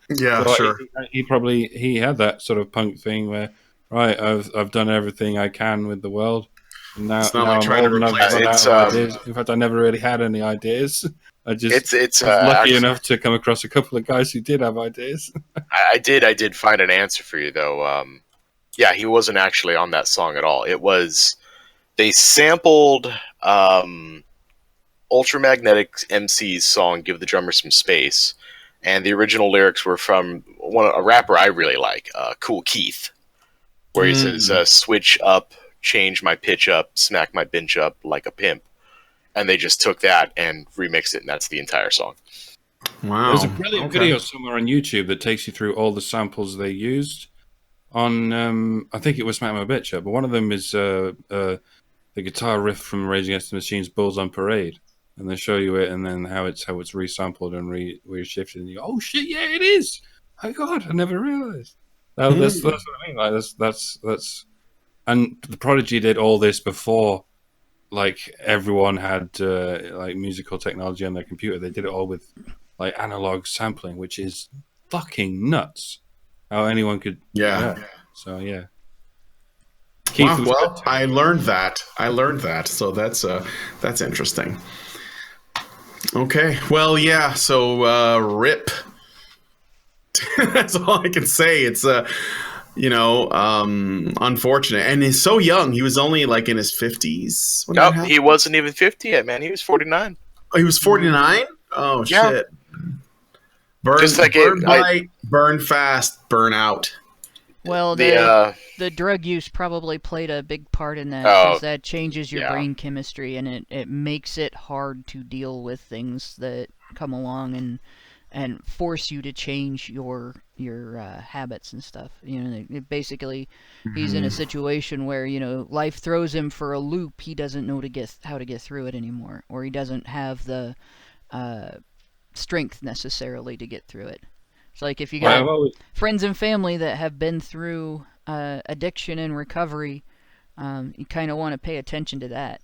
He had that sort of punk thing where, right, I've done everything I can with the world. And now I'm old enough to run out of ideas. In fact, I never really had any ideas. I just was lucky enough to come across a couple of guys who did have ideas. I did find an answer for you, though. He wasn't actually on that song at all. It was, they sampled Ultramagnetic MC's song "Give the Drummer Some Space," and the original lyrics were from a rapper I really like, Cool Keith, where he says, "Switch up, change my pitch up, smack my bench up like a pimp," and they just took that and remixed it, and that's the entire song. Wow! There's a brilliant video somewhere on YouTube that takes you through all the samples they used on. I think it was "Smack My Bitch Up," but one of them is the guitar riff from Rage Against the Machine's "Bulls on Parade." And they show you it, and then how it's resampled and reshifted, and you go, "Oh shit, yeah, it is! Oh god, I never realized." That's what I mean. Like that's, and the Prodigy did all this before, like everyone had like musical technology on their computer. They did it all with like analog sampling, which is fucking nuts. How anyone could, So yeah. Well, I learned that. So that's interesting. Okay. Well, yeah. So RIP. That's all I can say. It's unfortunate, and he's so young. He was only like in his 50s. No, he wasn't even 50 yet, man. He was 49. Oh, he was 49. Oh shit. Burn fast, burn out. Well, the drug use probably played a big part in that, because that changes your brain chemistry, and it makes it hard to deal with things that come along and force you to change your habits and stuff. Basically, he's in a situation where life throws him for a loop. He doesn't know how to get through it anymore, or he doesn't have the strength necessarily to get through it. It's like if you got friends and family that have been through addiction and recovery, you kind of want to pay attention to that,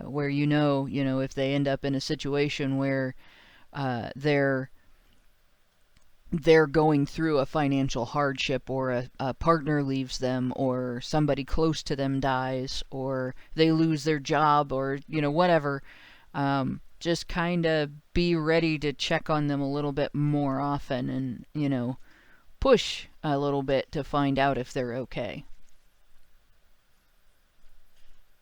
where if they end up in a situation where they're they're going through a financial hardship, or a partner leaves them, or somebody close to them dies, or they lose their job, or whatever. Just kind of be ready to check on them a little bit more often, and push a little bit to find out if they're okay.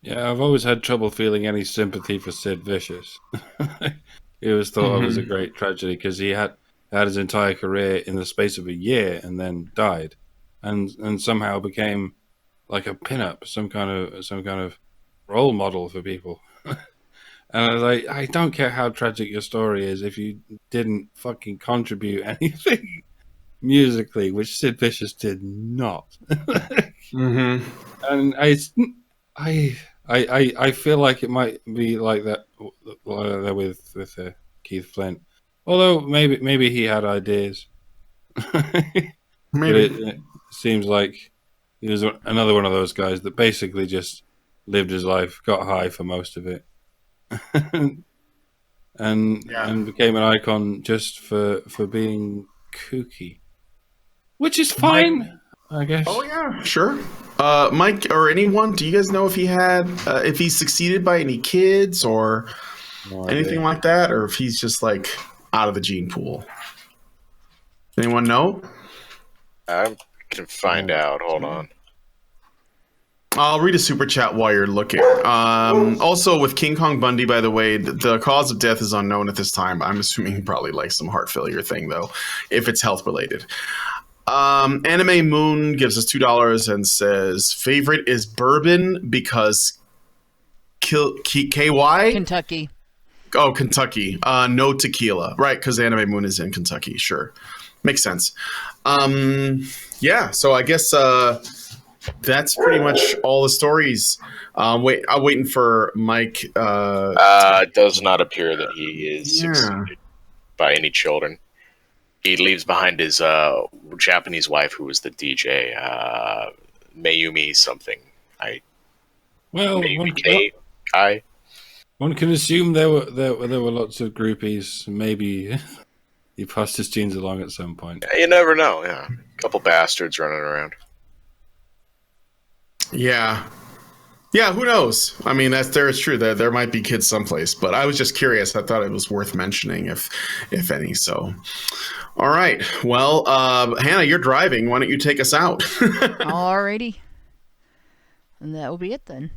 Yeah, I've always had trouble feeling any sympathy for Sid Vicious. He was thought of as a great tragedy because he had his entire career in the space of a year and then died, and somehow became like a pinup, some kind of role model for people. And I was like, I don't care how tragic your story is if you didn't fucking contribute anything musically, which Sid Vicious did not. And I feel like it might be like that with Keith Flint, although maybe he had ideas. Maybe. But it seems like he was another one of those guys that basically just lived his life, got high for most of it, and became an icon just for being kooky, which is fine, I guess. Oh yeah, sure. Mike or anyone, do you guys know if if he's succeeded by any kids or anything like that, or if he's just like out of the gene pool? Anyone know? I can find out. Hold on. I'll read a super chat while you're looking. Also, with King Kong Bundy, by the way, the cause of death is unknown at this time. I'm assuming probably like some heart failure thing, though, if it's health related. Anime Moon gives us $2 and says favorite is bourbon because KY Kentucky. Oh, Kentucky. No tequila, right? Because Anime Moon is in Kentucky. Sure, makes sense. Yeah. So I guess that's pretty much all the stories. I'm waiting for Mike. It does not appear that he is succeeded by any children. He leaves behind his Japanese wife, who was the DJ, Mayumi something. One can assume there were lots of groupies. Maybe he passed his genes along at some point. You never know. Yeah, a couple bastards running around. Yeah. Yeah, who knows? I mean, it's true that there might be kids someplace, but I was just curious. I thought it was worth mentioning, if any. So, all right. Well, Hannah, you're driving. Why don't you take us out? Alrighty. And that will be it then.